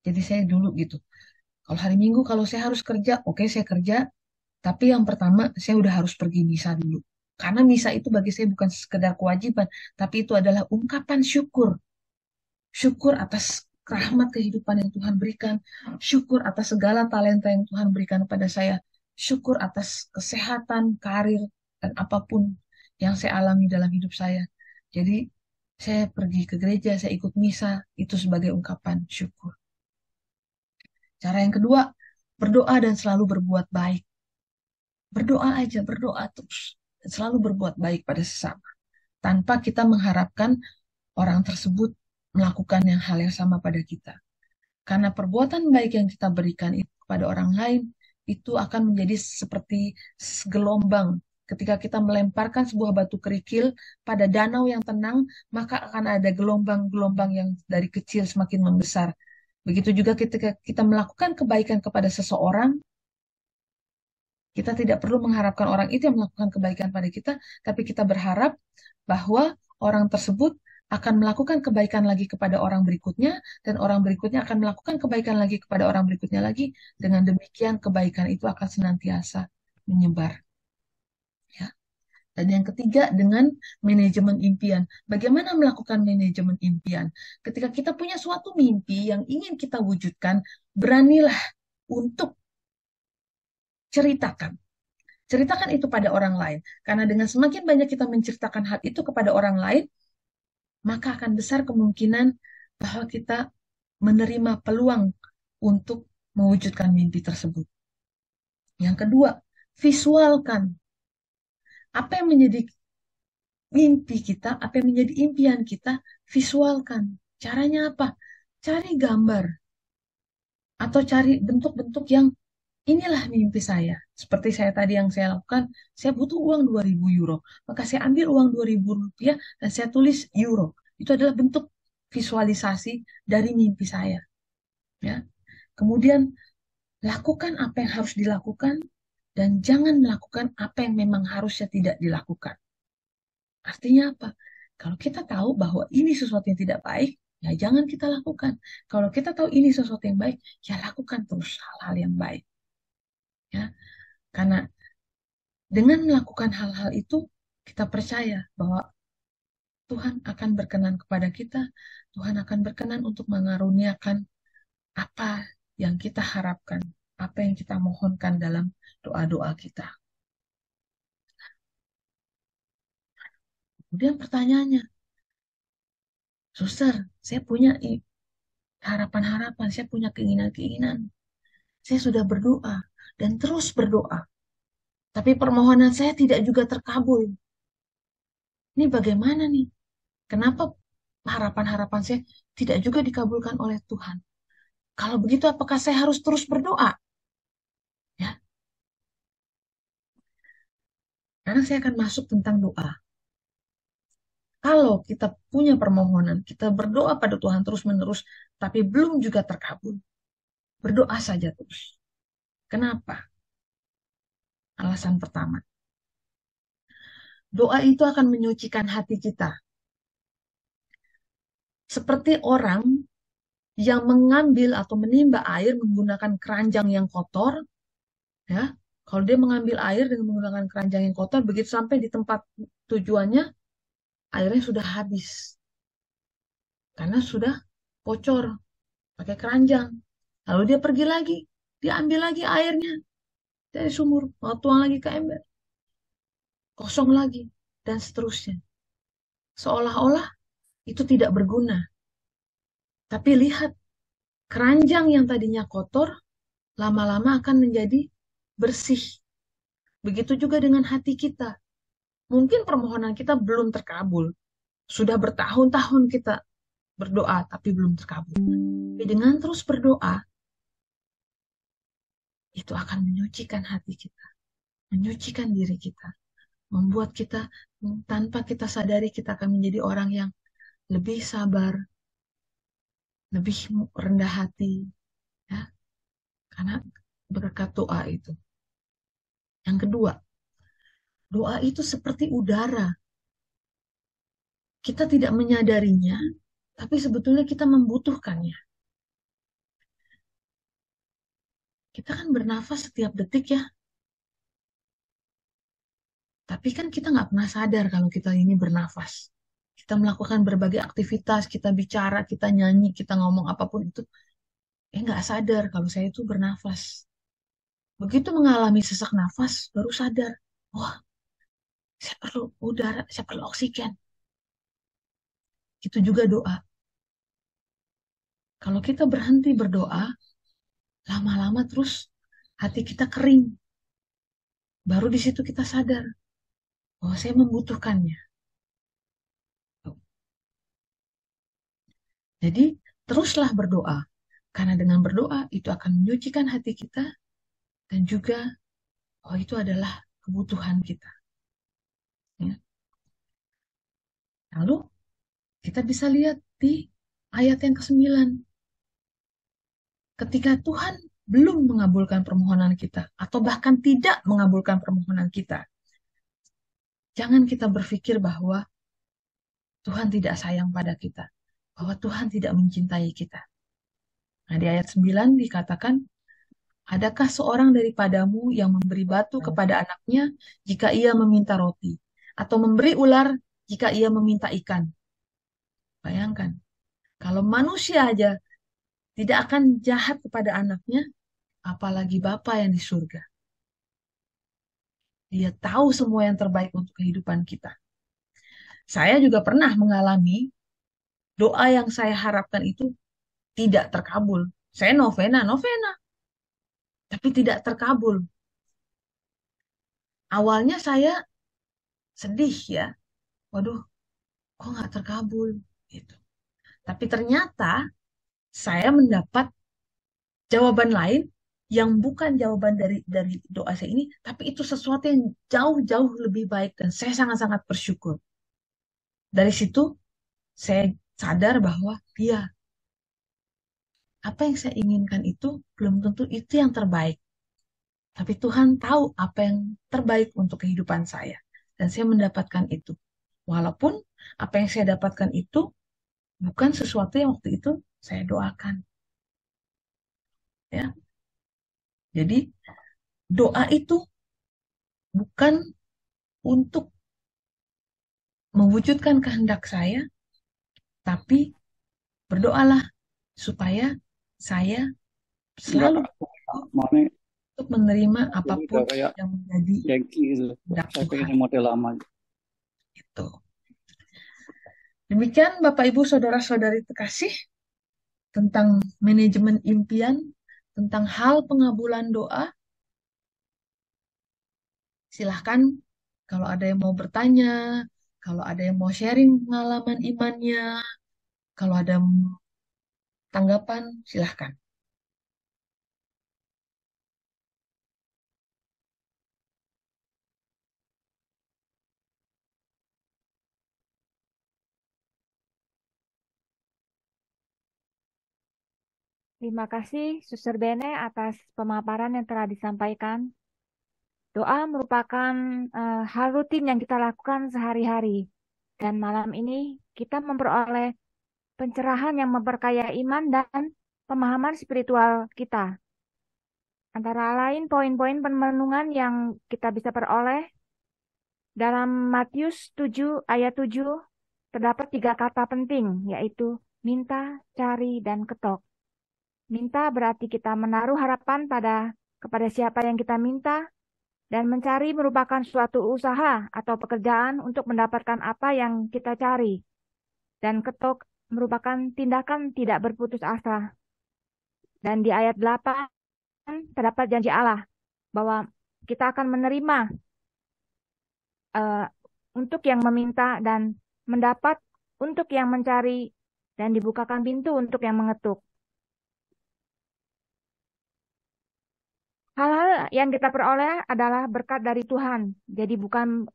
Jadi saya dulu gitu. Kalau hari Minggu, kalau saya harus kerja, oke saya kerja. Tapi yang pertama, saya udah harus pergi misa dulu. Karena misa itu bagi saya bukan sekedar kewajiban, tapi itu adalah ungkapan syukur. Syukur atas rahmat kehidupan yang Tuhan berikan. Syukur atas segala talenta yang Tuhan berikan kepada saya. Syukur atas kesehatan, karir, dan apapun yang saya alami dalam hidup saya. Jadi, saya pergi ke gereja, saya ikut misa, itu sebagai ungkapan syukur. Cara yang kedua, berdoa dan selalu berbuat baik. Berdoa aja, berdoa terus. Dan selalu berbuat baik pada sesama. Tanpa kita mengharapkan orang tersebut melakukan hal yang sama pada kita. Karena perbuatan baik yang kita berikan itu kepada orang lain, itu akan menjadi seperti gelombang. Ketika kita melemparkan sebuah batu kerikil pada danau yang tenang, maka akan ada gelombang-gelombang yang dari kecil semakin membesar. Begitu juga ketika kita melakukan kebaikan kepada seseorang, kita tidak perlu mengharapkan orang itu yang melakukan kebaikan pada kita, tapi kita berharap bahwa orang tersebut akan melakukan kebaikan lagi kepada orang berikutnya, dan orang berikutnya akan melakukan kebaikan lagi kepada orang berikutnya lagi. Dengan demikian, kebaikan itu akan senantiasa menyebar. Ya. Dan yang ketiga, dengan manajemen impian. Bagaimana melakukan manajemen impian? Ketika kita punya suatu mimpi yang ingin kita wujudkan, beranilah untuk ceritakan. Ceritakan itu pada orang lain. Karena dengan semakin banyak kita menceritakan hal itu kepada orang lain, maka akan besar kemungkinan bahwa kita menerima peluang untuk mewujudkan mimpi tersebut. Yang kedua, visualkan apa yang menjadi mimpi kita, apa yang menjadi impian kita, visualkan. Caranya apa? Cari gambar atau cari bentuk-bentuk yang inilah mimpi saya. Seperti saya tadi yang saya lakukan, saya butuh uang 2.000 euro. Maka saya ambil uang 2.000 rupiah dan saya tulis euro. Itu adalah bentuk visualisasi dari mimpi saya. Ya. Kemudian lakukan apa yang harus dilakukan dan jangan melakukan apa yang memang harusnya tidak dilakukan. Artinya apa? Kalau kita tahu bahwa ini sesuatu yang tidak baik, ya jangan kita lakukan. Kalau kita tahu ini sesuatu yang baik, ya lakukan terus hal-hal yang baik. Ya, karena dengan melakukan hal-hal itu, kita percaya bahwa Tuhan akan berkenan kepada kita, Tuhan akan berkenan untuk mengaruniakan apa yang kita harapkan, apa yang kita mohonkan dalam doa-doa kita. Kemudian pertanyaannya, Suster, saya punya harapan-harapan, saya punya keinginan-keinginan. Saya sudah berdoa dan terus berdoa, tapi permohonan saya tidak juga terkabul. Ini bagaimana nih? Kenapa harapan-harapan saya tidak juga dikabulkan oleh Tuhan? Kalau begitu, apakah saya harus terus berdoa? Ya, karena saya akan masuk tentang doa. Kalau kita punya permohonan, kita berdoa pada Tuhan terus-menerus, tapi belum juga terkabul, berdoa saja terus. Kenapa? Alasan pertama, doa itu akan menyucikan hati kita. Seperti orang yang mengambil atau menimba air menggunakan keranjang yang kotor, ya. Kalau dia mengambil air dengan menggunakan keranjang yang kotor, begitu sampai di tempat tujuannya, airnya sudah habis. Karena sudah bocor pakai keranjang. Lalu dia pergi lagi, dia ambil lagi airnya dari sumur, mau tuang lagi ke ember, kosong lagi, dan seterusnya. Seolah-olah itu tidak berguna. Tapi lihat, keranjang yang tadinya kotor, lama-lama akan menjadi bersih. Begitu juga dengan hati kita. Mungkin permohonan kita belum terkabul. Sudah bertahun-tahun kita berdoa, tapi belum terkabul. Tapi dengan terus berdoa, itu akan menyucikan hati kita, menyucikan diri kita, membuat kita tanpa kita sadari kita akan menjadi orang yang lebih sabar, lebih rendah hati, ya, karena berkat doa itu. Yang kedua, doa itu seperti udara. Kita tidak menyadarinya, tapi sebetulnya kita membutuhkannya. Kita kan bernafas setiap detik ya, tapi kan kita nggak pernah sadar kalau kita ini bernafas. Kita melakukan berbagai aktivitas, kita bicara, kita nyanyi, kita ngomong apapun itu, nggak sadar kalau saya itu bernafas. Begitu mengalami sesak nafas, baru sadar, wah, saya perlu udara, saya perlu oksigen. Itu juga doa. Kalau kita berhenti berdoa, lama-lama terus hati kita kering. Baru di situ kita sadar bahwa saya membutuhkannya. Jadi, teruslah berdoa. Karena dengan berdoa, itu akan menyucikan hati kita. dan juga itu adalah kebutuhan kita. Ya. Lalu kita bisa lihat di ayat yang ke-9. Ketika Tuhan belum mengabulkan permohonan kita, atau bahkan tidak mengabulkan permohonan kita, jangan kita berpikir bahwa Tuhan tidak sayang pada kita, bahwa Tuhan tidak mencintai kita. Nah, di ayat 9 dikatakan, adakah seorang daripadamu yang memberi batu kepada anaknya jika ia meminta roti, atau memberi ular jika ia meminta ikan? Bayangkan, kalau manusia aja tidak akan jahat kepada anaknya, apalagi Bapa yang di surga. Dia tahu semua yang terbaik untuk kehidupan kita. Saya juga pernah mengalami doa yang saya harapkan itu tidak terkabul. Saya novena, tapi tidak terkabul. Awalnya saya sedih ya, waduh, kok nggak terkabul gitu. Tapi ternyata saya mendapat jawaban lain yang bukan jawaban dari doa saya ini, tapi itu sesuatu yang jauh-jauh lebih baik dan saya sangat-sangat bersyukur. Dari situ saya sadar bahwa apa yang saya inginkan itu belum tentu itu yang terbaik. Tapi Tuhan tahu apa yang terbaik untuk kehidupan saya. Dan saya mendapatkan itu. Walaupun apa yang saya dapatkan itu bukan sesuatu yang waktu itu saya doakan. Ya. Jadi doa itu bukan untuk mewujudkan kehendak saya, tapi berdoalah supaya saya Enggak, selalu mau nih untuk menerima udah apapun kayak yang menjadi Yankee gitu. kehendak Saya Tuhan. pengen model lama. Itu. Demikian Bapak Ibu Saudara-saudari terkasih tentang manajemen impian, tentang hal pengabulan doa. Silahkan kalau ada yang mau bertanya, kalau ada yang mau sharing pengalaman imannya, kalau ada tanggapan, silahkan. Terima kasih, Suster Bene, atas pemaparan yang telah disampaikan. Doa merupakan hal rutin yang kita lakukan sehari-hari. Dan malam ini kita memperoleh pencerahan yang memperkaya iman dan pemahaman spiritual kita. Antara lain poin-poin perenungan yang kita bisa peroleh dalam Matius 7 ayat 7 terdapat 3 kata penting, yaitu minta, cari, dan ketok. Minta berarti kita menaruh harapan kepada siapa yang kita minta, dan mencari merupakan suatu usaha atau pekerjaan untuk mendapatkan apa yang kita cari. Dan ketok merupakan tindakan tidak berputus asa. Dan di ayat 8 terdapat janji Allah bahwa kita akan menerima untuk yang meminta dan mendapat untuk yang mencari dan dibukakan pintu untuk yang mengetuk. Hal-hal yang kita peroleh adalah berkat dari Tuhan, jadi bukan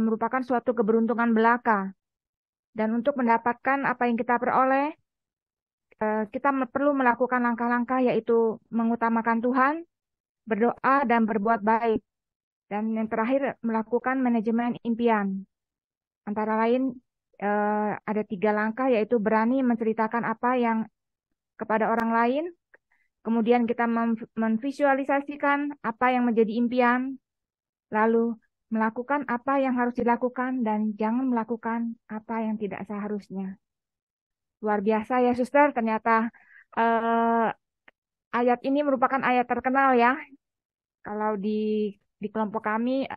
merupakan suatu keberuntungan belaka. Dan untuk mendapatkan apa yang kita peroleh, kita perlu melakukan langkah-langkah yaitu mengutamakan Tuhan, berdoa dan berbuat baik. Dan yang terakhir melakukan manajemen impian. Antara lain ada 3 langkah yaitu berani menceritakan apa yang kepada orang lain, kemudian kita memvisualisasikan apa yang menjadi impian, lalu melakukan apa yang harus dilakukan dan jangan melakukan apa yang tidak seharusnya. Luar biasa ya Suster, ternyata ayat ini merupakan ayat terkenal ya. Kalau di kelompok kami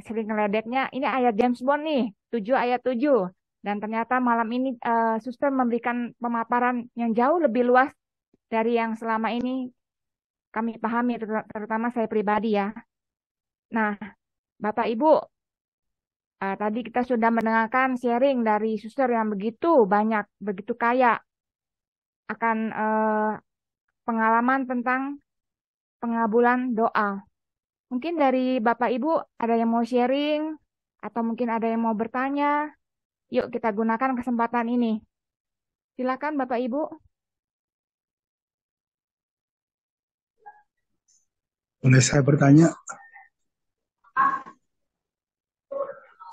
sering ngeledeknya, ini ayat James Bond nih, 7 ayat 7. Dan ternyata malam ini Suster memberikan pemaparan yang jauh lebih luas dari yang selama ini kami pahami, terutama saya pribadi ya. Nah, Bapak Ibu, tadi kita sudah mendengarkan sharing dari Suster yang begitu banyak, begitu kaya akan pengalaman tentang pengabulan doa. Mungkin dari Bapak Ibu ada yang mau sharing atau mungkin ada yang mau bertanya. Yuk kita gunakan kesempatan ini. Silakan Bapak Ibu. Boleh saya bertanya,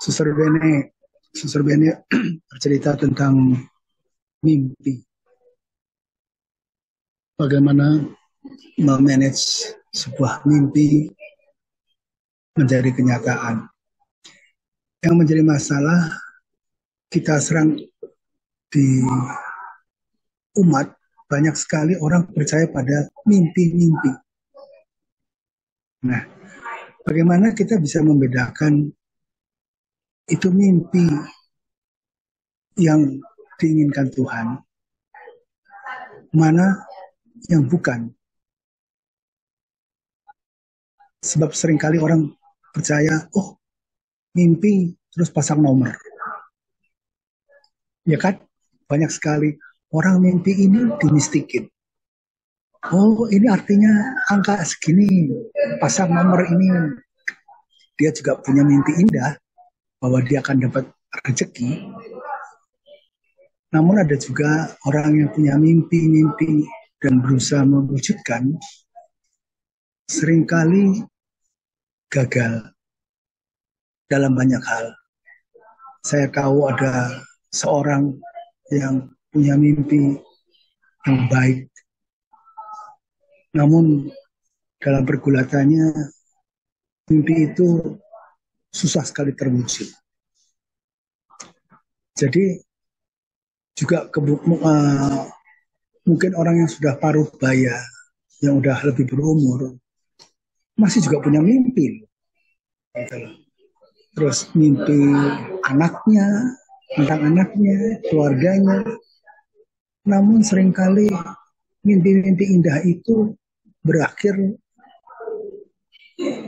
Suster Bene bercerita tentang mimpi. Bagaimana memanage sebuah mimpi menjadi kenyataan. Yang menjadi masalah, kita serang di umat, banyak sekali orang percaya pada mimpi-mimpi. Nah, bagaimana kita bisa membedakan itu mimpi yang diinginkan Tuhan, mana yang bukan. Sebab seringkali orang percaya, oh mimpi terus pasang nomor. Ya kan? Banyak sekali orang mimpi ini dimistikin. Oh ini artinya angka segini, pasang nomor ini. Dia juga punya mimpi indah, bahwa dia akan dapat rezeki. Namun ada juga orang yang punya mimpi-mimpi dan berusaha mewujudkan, seringkali gagal dalam banyak hal. Saya tahu ada seorang yang punya mimpi yang baik, namun dalam pergulatannya mimpi itu susah sekali terwujud. Jadi juga mungkin orang yang sudah paruh baya, yang udah lebih berumur, masih juga punya mimpi. Terus mimpi anaknya, tentang anaknya, keluarganya. Namun seringkali mimpi-mimpi indah itu berakhir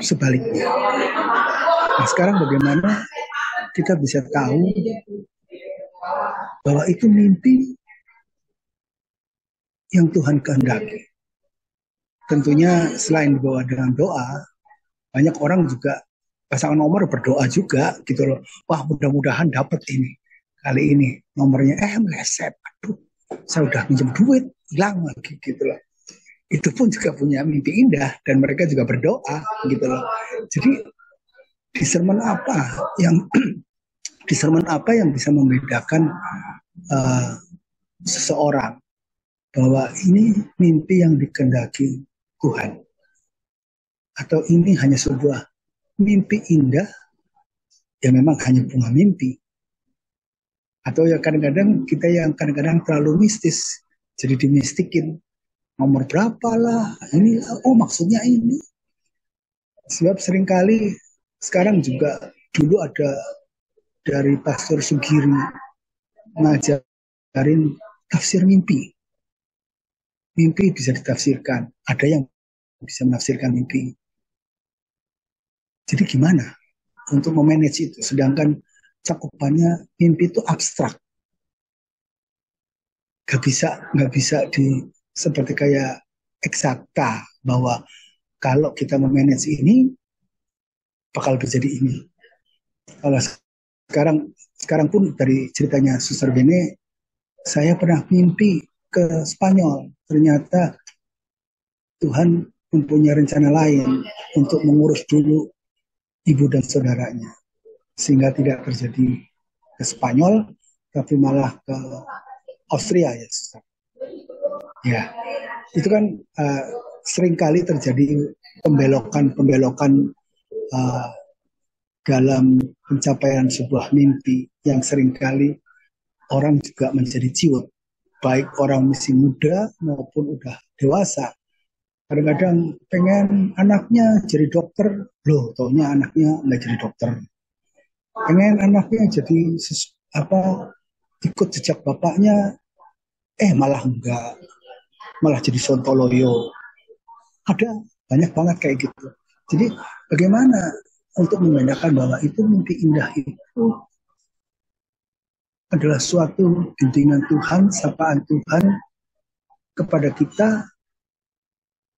sebaliknya. Nah, sekarang bagaimana kita bisa tahu bahwa itu mimpi yang Tuhan kehendaki? Tentunya selain dibawa dengan doa, banyak orang juga pasangan nomor berdoa juga gitu loh. Wah, mudah-mudahan dapat ini. Kali ini nomornya meleset. Aduh, saya udah pinjam duit, hilang lagi gitu loh. Itu pun juga punya mimpi indah dan mereka juga berdoa gitu loh. Jadi discernment apa yang bisa membedakan seseorang bahwa ini mimpi yang dikehendaki Tuhan, atau ini hanya sebuah mimpi indah yang memang hanya bunga mimpi, atau ya kadang-kadang kita yang kadang-kadang terlalu mistis, jadi dimistikin nomor berapa lah, inilah, oh maksudnya ini. Sebab seringkali sekarang juga dulu ada dari Pastor Sugiri ngajarin tafsir mimpi. Mimpi bisa ditafsirkan, ada yang bisa menafsirkan mimpi. Jadi gimana untuk memanage itu? Sedangkan cakupannya mimpi itu abstrak, nggak bisa seperti kayak eksakta bahwa kalau kita memanage ini bakal terjadi ini. Kalau sekarang pun dari ceritanya Suster Bene, saya pernah mimpi ke Spanyol. Ternyata Tuhan mempunyai rencana lain untuk mengurus dulu ibu dan saudaranya, sehingga tidak terjadi ke Spanyol, tapi malah ke Austria ya, Suster. Ya, itu kan seringkali terjadi pembelokan dalam pencapaian sebuah mimpi yang seringkali orang juga menjadi ciut, baik orang masih muda maupun udah dewasa. Kadang-kadang pengen anaknya jadi dokter, loh taunya anaknya nggak jadi dokter. Pengen anaknya jadi ikut jejak bapaknya, malah enggak, malah jadi sontoloyo. Ada banyak banget kayak gitu. Jadi bagaimana untuk membedakan bahwa itu mimpi indah itu adalah suatu bimbingan Tuhan, sapaan Tuhan kepada kita,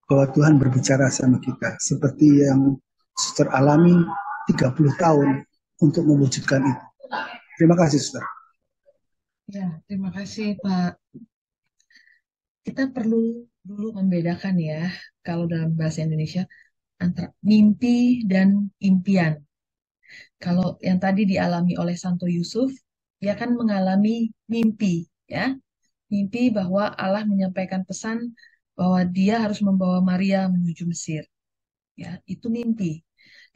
bahwa Tuhan berbicara sama kita seperti yang Suster alami 30 tahun untuk mewujudkan itu. Terima kasih, Suster. Ya, terima kasih Pak. Kita perlu dulu membedakan ya, kalau dalam bahasa Indonesia, antara mimpi dan impian. Kalau yang tadi dialami oleh Santo Yusuf, dia kan mengalami mimpi, ya. Mimpi bahwa Allah menyampaikan pesan bahwa dia harus membawa Maria menuju Mesir. Ya, itu mimpi.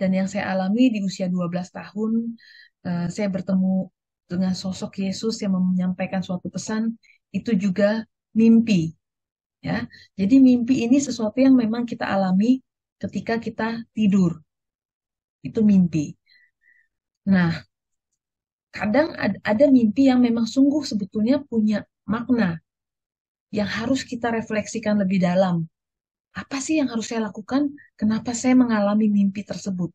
Dan yang saya alami di usia 12 tahun, saya bertemu dengan sosok Yesus yang menyampaikan suatu pesan, itu juga mimpi. Ya, jadi mimpi ini sesuatu yang memang kita alami ketika kita tidur. Itu mimpi. Nah, kadang ada mimpi yang memang sungguh sebetulnya punya makna yang harus kita refleksikan lebih dalam. Apa sih yang harus saya lakukan? Kenapa saya mengalami mimpi tersebut?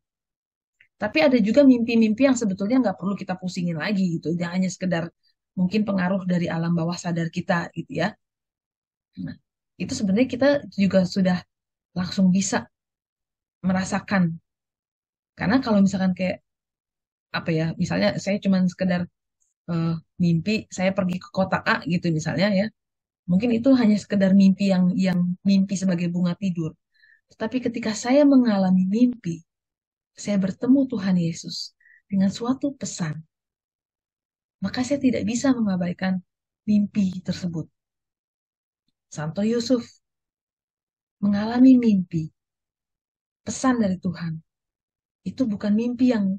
Tapi ada juga mimpi-mimpi yang sebetulnya nggak perlu kita pusingin lagi gitu. Dia hanya sekedar mungkin pengaruh dari alam bawah sadar kita gitu ya. Nah, itu sebenarnya kita juga sudah langsung bisa merasakan. Karena kalau misalkan kayak apa ya, misalnya saya cuma sekedar eh, mimpi saya pergi ke kota A gitu misalnya ya. Mungkin itu hanya sekedar mimpi yang mimpi sebagai bunga tidur. Tetapi ketika saya mengalami mimpi, saya bertemu Tuhan Yesus dengan suatu pesan, maka saya tidak bisa mengabaikan mimpi tersebut. Santo Yusuf mengalami mimpi, pesan dari Tuhan. Itu bukan mimpi yang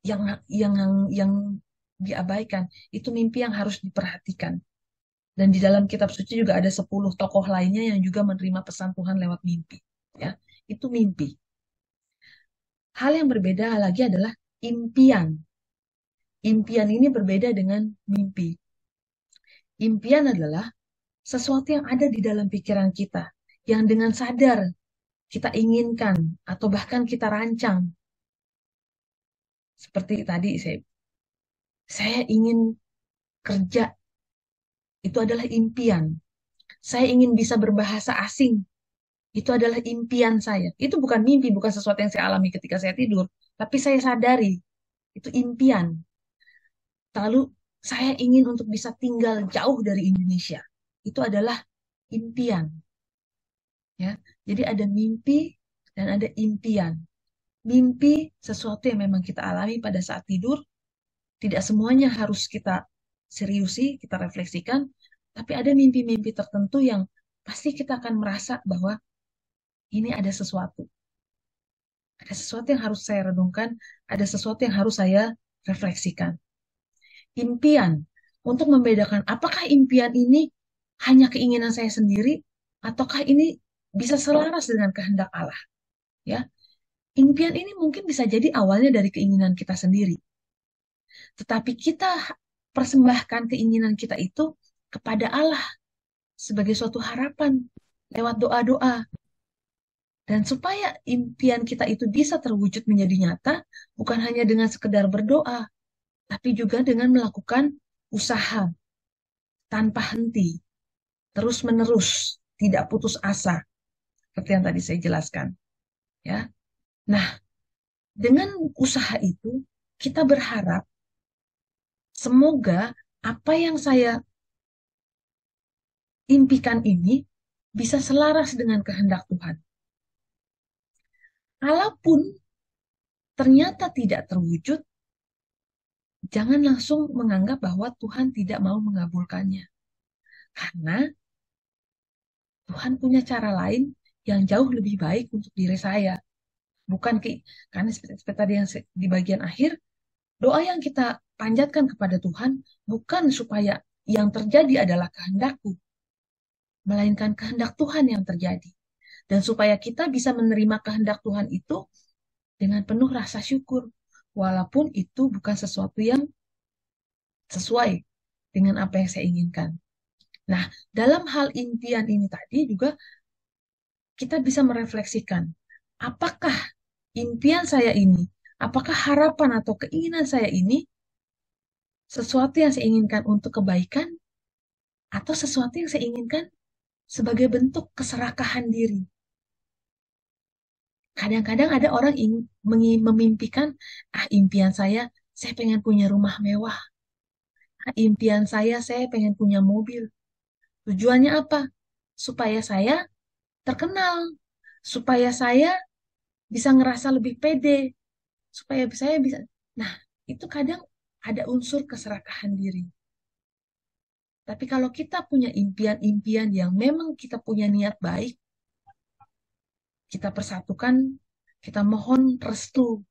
yang yang diabaikan, itu mimpi yang harus diperhatikan. Dan di dalam kitab suci juga ada 10 tokoh lainnya yang juga menerima pesan Tuhan lewat mimpi. Ya, itu mimpi. Hal yang berbeda lagi adalah impian. Impian ini berbeda dengan mimpi. Impian adalah sesuatu yang ada di dalam pikiran kita, yang dengan sadar kita inginkan atau bahkan kita rancang. Seperti tadi saya ingin kerja, itu adalah impian. Saya ingin bisa berbahasa asing, itu adalah impian saya. Itu bukan mimpi, bukan sesuatu yang saya alami ketika saya tidur, tapi saya sadari itu impian. Lalu saya ingin untuk bisa tinggal jauh dari Indonesia. Itu adalah impian. Ya. Jadi ada mimpi dan ada impian. Mimpi sesuatu yang memang kita alami pada saat tidur, tidak semuanya harus kita seriusi, kita refleksikan, tapi ada mimpi-mimpi tertentu yang pasti kita akan merasa bahwa ini ada sesuatu. Ada sesuatu yang harus saya renungkan, ada sesuatu yang harus saya refleksikan. Impian, untuk membedakan apakah impian ini hanya keinginan saya sendiri, ataukah ini bisa selaras dengan kehendak Allah. Ya, impian ini mungkin bisa jadi awalnya dari keinginan kita sendiri. Tetapi kita persembahkan keinginan kita itu kepada Allah sebagai suatu harapan lewat doa-doa. Dan supaya impian kita itu bisa terwujud menjadi nyata, bukan hanya dengan sekedar berdoa, tapi juga dengan melakukan usaha tanpa henti, terus-menerus, tidak putus asa, seperti yang tadi saya jelaskan. Ya, nah dengan usaha itu kita berharap semoga apa yang saya impikan ini bisa selaras dengan kehendak Tuhan. Kalaupun ternyata tidak terwujud, jangan langsung menganggap bahwa Tuhan tidak mau mengabulkannya. Karena Tuhan punya cara lain yang jauh lebih baik untuk diri saya. Bukan karena seperti tadi yang di bagian akhir, doa yang kita panjatkan kepada Tuhan bukan supaya yang terjadi adalah kehendakku, melainkan kehendak Tuhan yang terjadi. Dan supaya kita bisa menerima kehendak Tuhan itu dengan penuh rasa syukur, walaupun itu bukan sesuatu yang sesuai dengan apa yang saya inginkan. Nah, dalam hal impian ini tadi juga kita bisa merefleksikan, apakah impian saya ini, apakah harapan atau keinginan saya ini sesuatu yang saya inginkan untuk kebaikan atau sesuatu yang saya inginkan sebagai bentuk keserakahan diri. Kadang-kadang ada orang memimpikan, impian saya pengen punya rumah mewah. Impian saya pengen punya mobil. Tujuannya apa? Supaya saya terkenal, supaya saya bisa ngerasa lebih pede, supaya saya bisa. Nah, itu kadang ada unsur keserakahan diri. Tapi kalau kita punya impian-impian yang memang kita punya niat baik, kita persatukan, kita mohon restu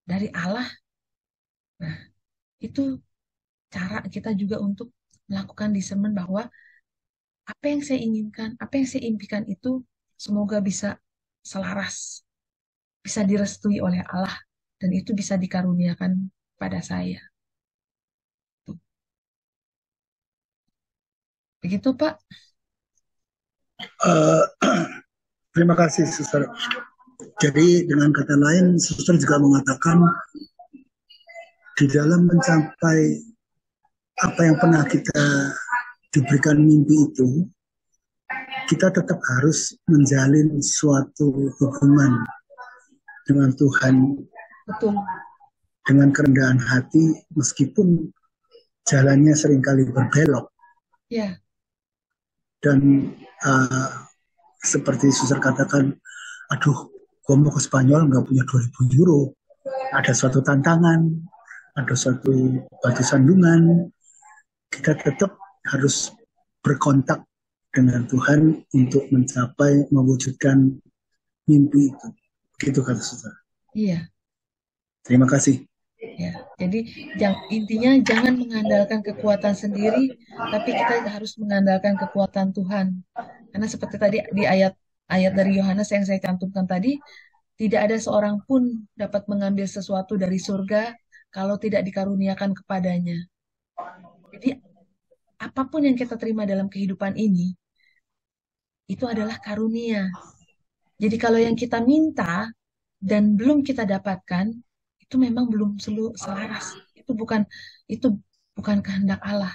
dari Allah. Nah, itu cara kita juga untuk melakukan discernment bahwa apa yang saya inginkan, apa yang saya impikan itu semoga bisa selaras, bisa direstui oleh Allah, dan itu bisa dikaruniakan pada saya. Begitu, Pak. Eh, Terima kasih, Suster. Jadi dengan kata lain, Suster juga mengatakan di dalam mencapai apa yang pernah kita diberikan mimpi itu, kita tetap harus menjalin suatu hubungan dengan Tuhan Betul. dengan kerendahan hati, meskipun jalannya seringkali berbelok. Ya, Dan seperti Suster katakan, aduh, gue mau ke Spanyol nggak punya 2000 euro. Ada suatu tantangan, ada suatu batu sandungan. Kita tetap harus berkontak dengan Tuhan untuk mencapai, mewujudkan mimpi itu. Begitu kata Suster. iya. Terima kasih. Ya, jadi intinya jangan mengandalkan kekuatan sendiri, tapi kita harus mengandalkan kekuatan Tuhan. Karena seperti tadi di ayat dari Yohanes yang saya cantumkan tadi, tidak ada seorang pun dapat mengambil sesuatu dari surga kalau tidak dikaruniakan kepadanya. Jadi apapun yang kita terima dalam kehidupan ini, itu adalah karunia. Jadi kalau yang kita minta dan belum kita dapatkan, itu memang belum selaras. Itu bukan kehendak Allah.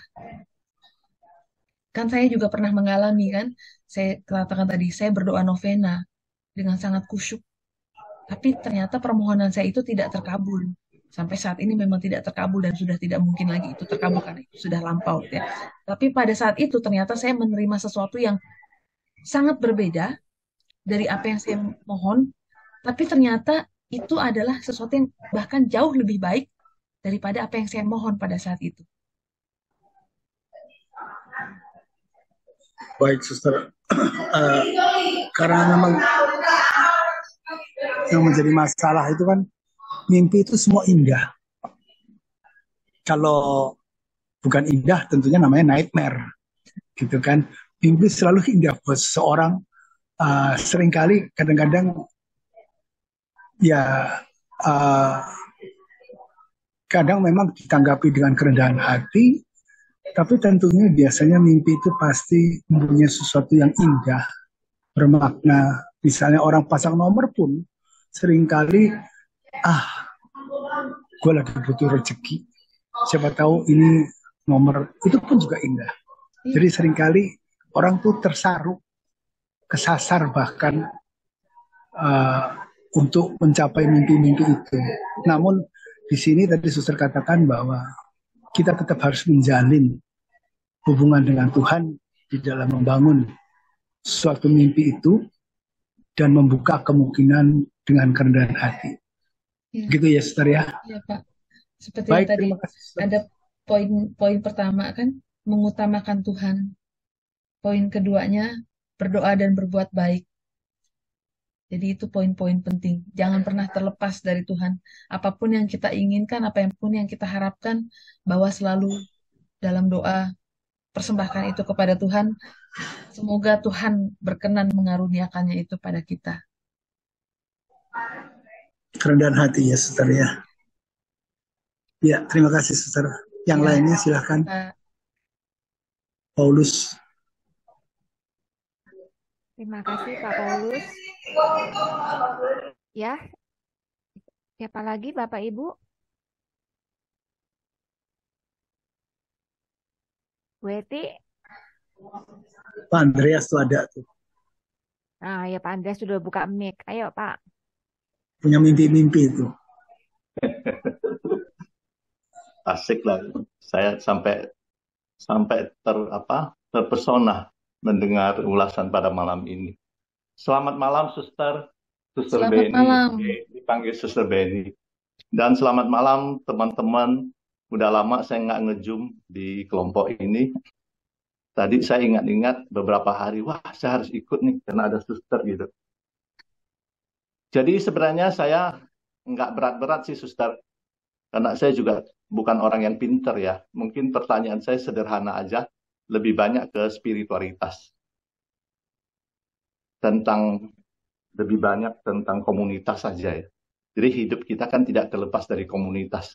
Kan saya juga pernah mengalami kan, saya katakan tadi, saya berdoa novena dengan sangat khusyuk. Tapi ternyata permohonan saya itu tidak terkabul. Sampai saat ini memang tidak terkabul dan sudah tidak mungkin lagi itu terkabul karena itu sudah lampau ya. Tapi pada saat itu ternyata saya menerima sesuatu yang sangat berbeda dari apa yang saya mohon, tapi ternyata itu adalah sesuatu yang bahkan jauh lebih baik daripada apa yang saya mohon pada saat itu. Baik, Suster. Karena memang yang menjadi masalah itu kan mimpi itu semua indah. Kalau bukan indah, tentunya namanya nightmare, gitu kan? Mimpi selalu indah buat seseorang. Seringkali, kadang-kadang, ya, uh, kadang memang ditanggapi dengan kerendahan hati, tapi tentunya biasanya mimpi itu pasti mempunyai sesuatu yang indah, bermakna. Misalnya orang pasang nomor pun seringkali, gue lagi butuh rezeki. Siapa tahu ini nomor, itu pun juga indah. Jadi seringkali orang tuh tersaru, kesasar bahkan untuk mencapai mimpi-mimpi itu. Namun di sini tadi Suster katakan bahwa kita tetap harus menjalin hubungan dengan Tuhan di dalam membangun suatu mimpi itu dan membuka kemungkinan dengan kerendahan hati. Ya. Gitu ya, Suster ya. Iya, Pak. Seperti Baik, yang tadi terima kasih, Suster. ada poin pertama kan mengutamakan Tuhan. Poin keduanya berdoa dan berbuat baik. Jadi itu poin-poin penting. Jangan pernah terlepas dari Tuhan. Apapun yang kita inginkan, apapun yang kita harapkan, bahwa selalu dalam doa persembahkan itu kepada Tuhan. Semoga Tuhan berkenan mengaruniakannya itu pada kita. Kerendahan hati ya, Suster ya. Ya, terima kasih, Suster. Yang Ya, lainnya silahkan. Pak. Paulus. Terima kasih Pak Paulus. Ya, siapa lagi Bapak Ibu? Bu Eti? Pak Andreas tuh ada tuh. Nah, ya Pak Andreas sudah buka mic. Ayo Pak. punya mimpi-mimpi itu. Asik lah. Saya sampai terpesona mendengar ulasan pada malam ini. Selamat malam, Suster Selamat Beni, malam. dipanggil Suster Beni. Dan selamat malam teman-teman. Udah lama saya nggak nge-zoom di kelompok ini. Tadi saya ingat-ingat beberapa hari, wah saya harus ikut nih karena ada suster gitu. Jadi sebenarnya saya nggak berat-berat sih, Suster. Karena saya juga bukan orang yang pinter ya. Mungkin pertanyaan saya sederhana aja. Lebih banyak ke spiritualitas. Lebih banyak tentang komunitas saja ya. Jadi hidup kita kan tidak terlepas dari komunitas.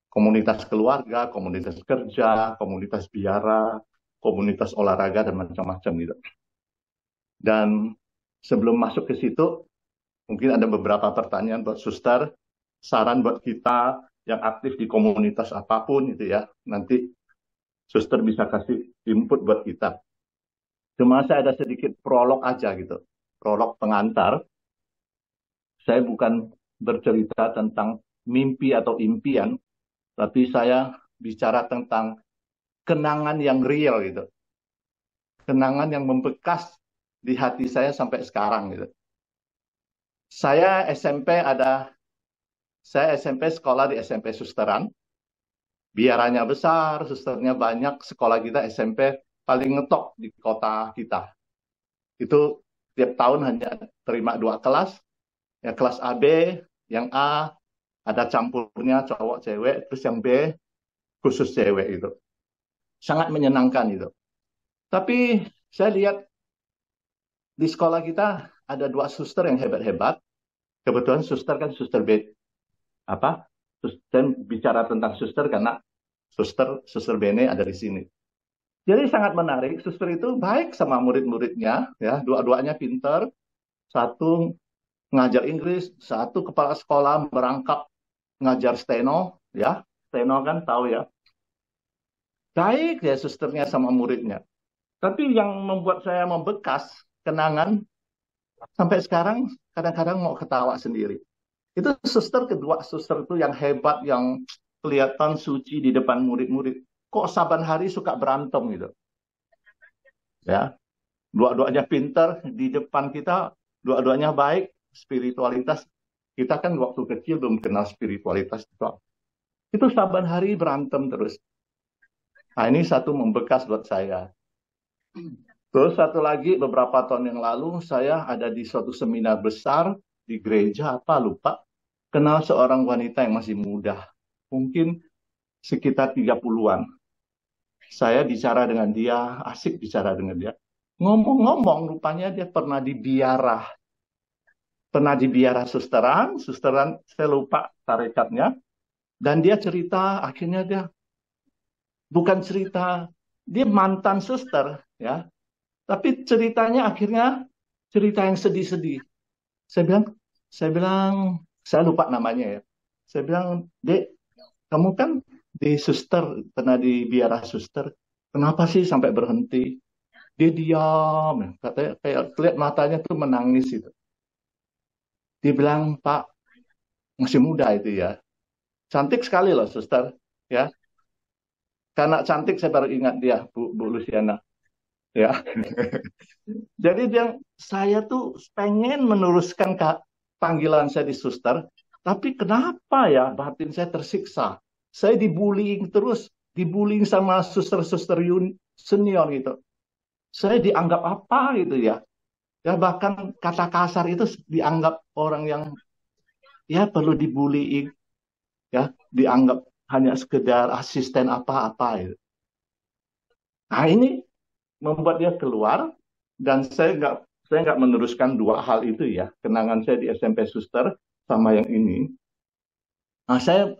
Komunitas keluarga, komunitas kerja, komunitas biara, komunitas olahraga, dan macam-macam gitu. Dan sebelum masuk ke situ, mungkin ada beberapa pertanyaan buat Suster. Saran buat kita yang aktif di komunitas apapun itu ya. Nanti Suster bisa kasih input buat kita. Cuma saya ada sedikit prolog aja gitu. Prolog pengantar. Saya bukan bercerita tentang mimpi atau impian, tapi saya bicara tentang kenangan yang real gitu. Kenangan yang membekas di hati saya sampai sekarang gitu. Saya SMP sekolah di SMP Susteran. Biaranya besar, susternya banyak, sekolah kita SMP paling ngetop di kota kita. Itu tiap tahun hanya terima 2 kelas, ya kelas AB, yang A ada campurnya cowok cewek, terus yang B khusus cewek itu. Sangat menyenangkan itu. Tapi saya lihat di sekolah kita ada 2 suster yang hebat-hebat. Kebetulan suster kan suster B. Saya bicara tentang suster karena suster Bene ada di sini. Jadi sangat menarik. Suster itu baik sama murid-muridnya, ya, dua-duanya pinter. Satu ngajar Inggris, satu kepala sekolah merangkap ngajar steno, ya, steno kan tahu ya. Baik ya susternya sama muridnya. Tapi yang membuat saya membekas kenangan sampai sekarang kadang-kadang mau ketawa sendiri. Itu kedua suster itu yang hebat, yang kelihatan suci di depan murid-murid. Kok saban hari suka berantem gitu. Ya, dua-duanya pintar di depan kita, dua-duanya baik, spiritualitas. Kita kan waktu kecil belum kenal spiritualitas. Itu saban hari berantem terus. Nah, ini satu membekas buat saya. Terus satu lagi, beberapa tahun yang lalu saya ada di suatu seminar besar di gereja, lupa. Kenal seorang wanita yang masih muda. Mungkin sekitar 30-an. Saya bicara dengan dia, asik bicara dengan dia. Ngomong-ngomong, rupanya dia pernah di biara. Pernah di biara susteran, saya lupa tarekatnya. Dan dia cerita, akhirnya dia, bukan cerita, dia mantan suster, ya. Tapi ceritanya akhirnya cerita yang sedih-sedih. Saya bilang, saya lupa namanya ya. Saya bilang, Dek, kamu kan di suster, pernah di biara suster. Kenapa sih sampai berhenti? Dia diam, katanya kayak lihat matanya tuh menangis itu. Dia bilang, Pak, masih muda itu ya. Cantik sekali loh suster, ya. Karena cantik saya baru ingat dia, Bu Luciana. Ya. Jadi saya tuh pengen meneruskan panggilan saya di suster, tapi kenapa ya batin saya tersiksa? Saya dibullying terus, dibullying sama suster-suster senior gitu. Saya dianggap apa gitu ya? Ya bahkan kata kasar itu dianggap orang yang ya perlu dibullying, ya dianggap hanya sekedar asisten apa-apa gitu. Nah ini membuat dia keluar, dan saya nggak meneruskan 2 hal itu ya, kenangan saya di SMP Suster sama yang ini. Nah saya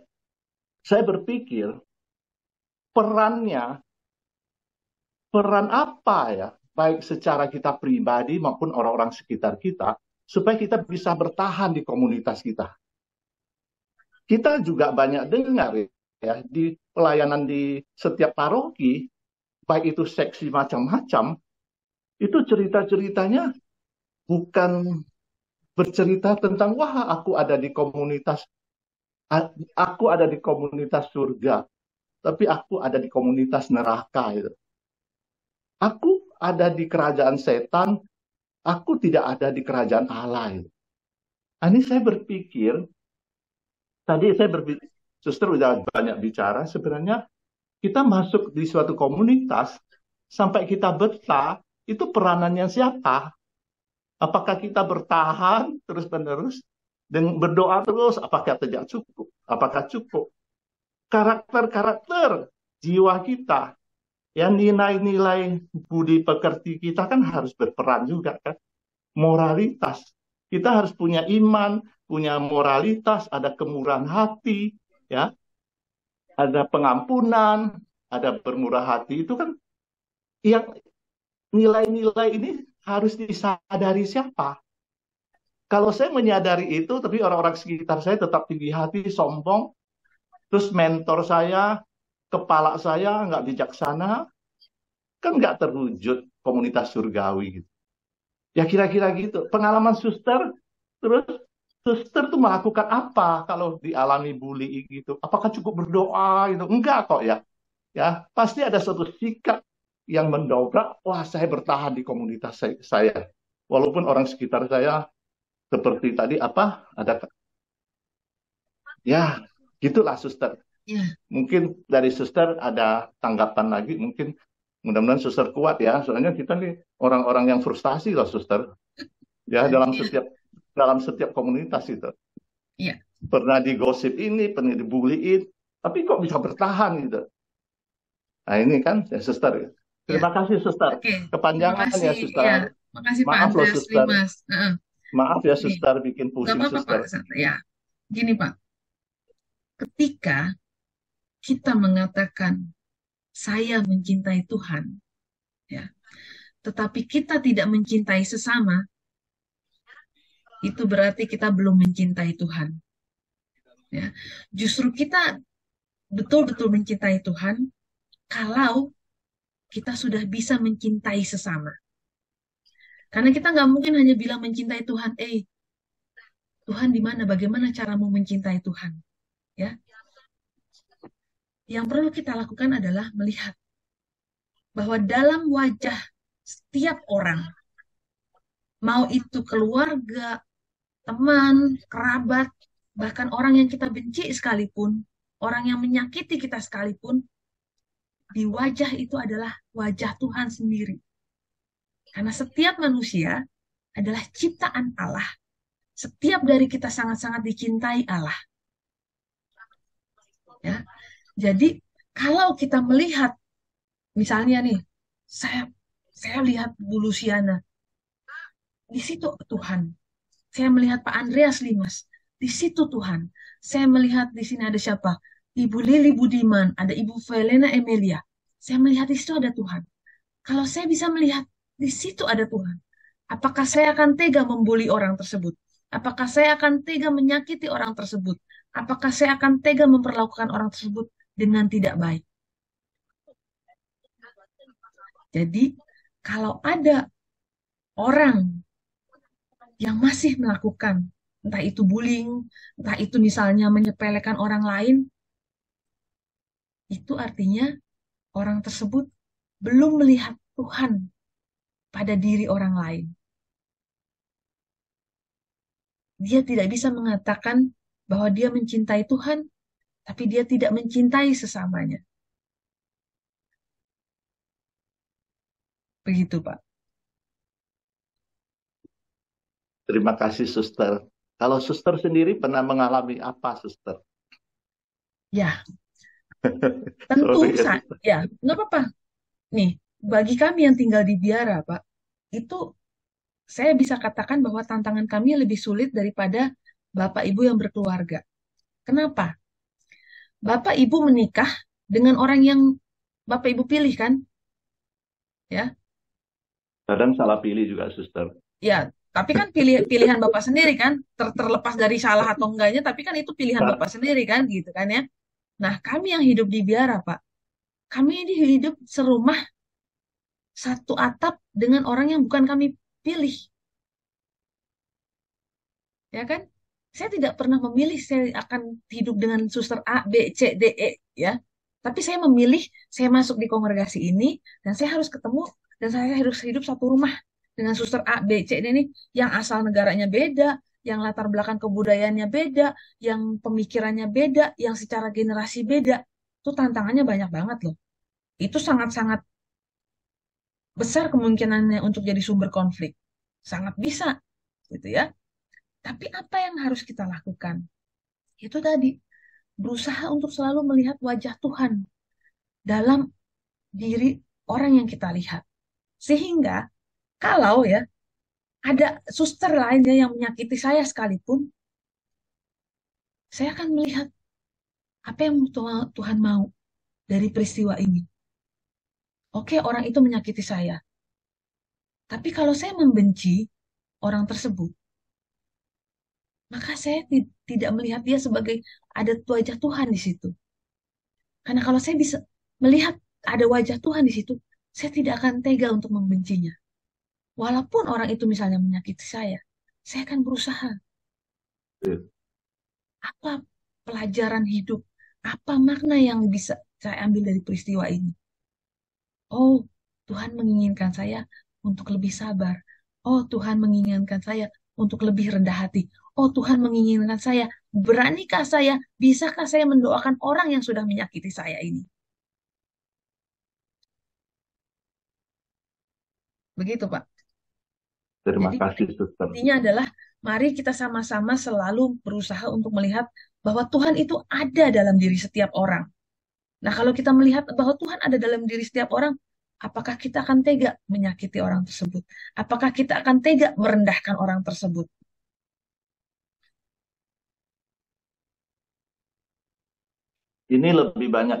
berpikir peran apa ya, baik secara kita pribadi maupun orang-orang sekitar kita, supaya kita bisa bertahan di komunitas kita. Kita juga banyak dengar ya di pelayanan di setiap paroki, baik itu seksi macam-macam, itu cerita-ceritanya bukan bercerita tentang, wah, aku ada di komunitas, aku ada di komunitas surga, tapi aku ada di komunitas neraka. Gitu. Aku ada di kerajaan setan, aku tidak ada di kerajaan Allah. Gitu. Nah, ini saya berpikir, tadi saya berpikir, suster udah banyak bicara, sebenarnya kita masuk di suatu komunitas, sampai kita betah, itu peranannya siapa? Apakah kita bertahan terus-menerus dan berdoa terus? Apakah tidak cukup? Apakah cukup? Karakter-karakter jiwa kita, ya nilai-nilai budi pekerti kita kan harus berperan juga kan. Moralitas. Kita harus punya iman, punya moralitas, ada kemurahan hati, ya, ada pengampunan, ada bermurah hati. Itu kan yang nilai-nilai ini harus disadari siapa? Kalau saya menyadari itu, tapi orang-orang sekitar saya tetap tinggi hati, sombong, terus mentor saya, kepala saya nggak bijaksana, kan nggak terwujud komunitas surgawi. Gitu. Ya kira-kira gitu. Pengalaman suster, terus suster tuh melakukan apa kalau dialami bully gitu? Apakah cukup berdoa gitu? Enggak kok ya. Ya pasti ada suatu sikap yang mendobrak. Wah, saya bertahan di komunitas saya. Walaupun orang sekitar saya seperti tadi apa ada ya gitulah suster. Ya, Mungkin dari suster ada tanggapan lagi. Mungkin mudah-mudahan suster kuat ya. Soalnya kita nih orang-orang yang frustasi loh suster. Ya ya, dalam setiap komunitas itu. ya. Pernah digosip ini, pernah dibuliin, tapi kok bisa bertahan gitu. Nah ini kan ya suster. Ya. Terima kasih suster. Oke, terima Kepanjangan kasih. ya Ya, suster. makasih Pak Maaf loh Andreas suster. Limas. Maaf ya Nih, suster bikin nggak pusing apa-apa suster. Pak. Ya, gini Pak, ketika kita mengatakan saya mencintai Tuhan, ya, tetapi kita tidak mencintai sesama, itu berarti kita belum mencintai Tuhan. Ya, justru kita betul-betul mencintai Tuhan kalau kita sudah bisa mencintai sesama. Karena kita nggak mungkin hanya bilang mencintai Tuhan, Tuhan di mana? Bagaimana caramu mencintai Tuhan? Ya, yang perlu kita lakukan adalah melihat bahwa dalam wajah setiap orang, mau itu keluarga, teman, kerabat, bahkan orang yang kita benci sekalipun, orang yang menyakiti kita sekalipun, di wajah itu adalah wajah Tuhan sendiri. Karena setiap manusia adalah ciptaan Allah. Setiap dari kita sangat-sangat dicintai Allah. Ya. Jadi kalau kita melihat, misalnya nih, saya lihat Bu Luciana, di situ Tuhan. Saya melihat Pak Andreas Limas, di situ Tuhan. Saya melihat di sini ada siapa? Ibu Lili Budiman, ada Ibu Velena Emilia. Saya melihat di situ ada Tuhan. Kalau saya bisa melihat di situ ada Tuhan, apakah saya akan tega membuli orang tersebut? Apakah saya akan tega menyakiti orang tersebut? Apakah saya akan tega memperlakukan orang tersebut dengan tidak baik? Jadi, kalau ada orang yang masih melakukan, entah itu bullying, entah itu misalnya menyepelekan orang lain, itu artinya orang tersebut belum melihat Tuhan pada diri orang lain. Dia tidak bisa mengatakan bahwa dia mencintai Tuhan, tapi dia tidak mencintai sesamanya. Begitu, Pak. Terima kasih suster. Kalau suster sendiri pernah mengalami apa suster? Ya, tentu ya, nggak apa-apa. Nih, bagi kami yang tinggal di Biara, Pak, itu saya bisa katakan bahwa tantangan kami lebih sulit daripada Bapak Ibu yang berkeluarga. Kenapa? Bapak Ibu menikah dengan orang yang Bapak Ibu pilih kan? Ya. Kadang salah pilih juga suster. Ya, tapi kan pilihan Bapak sendiri kan? Terlepas dari salah atau enggaknya, tapi kan itu pilihan Bapak sendiri kan, gitu kan ya. Nah, kami yang hidup di Biara, Pak, kami ini hidup serumah satu atap dengan orang yang bukan kami pilih. ya kan? Saya tidak pernah memilih saya akan hidup dengan suster A, B, C, D, E, ya. Tapi saya memilih saya masuk di kongregasi ini dan saya harus ketemu dan saya harus hidup satu rumah dengan suster A, B, C, D ini yang asal negaranya beda, yang latar belakang kebudayaannya beda, yang pemikirannya beda, yang secara generasi beda. Itu tantangannya banyak banget loh. Itu sangat-sangat besar kemungkinannya untuk jadi sumber konflik. Sangat bisa, gitu ya. Tapi apa yang harus kita lakukan? Itu tadi, berusaha untuk selalu melihat wajah Tuhan dalam diri orang yang kita lihat. Sehingga kalau ya ada suster lainnya yang menyakiti saya sekalipun, saya akan melihat apa yang Tuhan mau dari peristiwa ini. Oke, orang itu menyakiti saya. Tapi kalau saya membenci orang tersebut, maka saya tidak melihat dia sebagai ada wajah Tuhan di situ. Karena kalau saya bisa melihat ada wajah Tuhan di situ, saya tidak akan tega untuk membencinya. Walaupun orang itu misalnya menyakiti saya akan berusaha. Iya. Apa pelajaran hidup? Apa makna yang bisa saya ambil dari peristiwa ini? Oh, Tuhan menginginkan saya untuk lebih sabar. Oh, Tuhan menginginkan saya untuk lebih rendah hati. Oh, Tuhan menginginkan saya, beranikah saya, bisakah saya mendoakan orang yang sudah menyakiti saya ini? Begitu, Pak. Terima Jadi kasih, Suster. intinya adalah mari kita sama-sama selalu berusaha untuk melihat bahwa Tuhan itu ada dalam diri setiap orang. Nah, kalau kita melihat bahwa Tuhan ada dalam diri setiap orang, apakah kita akan tega menyakiti orang tersebut? Apakah kita akan tega merendahkan orang tersebut? Ini lebih banyak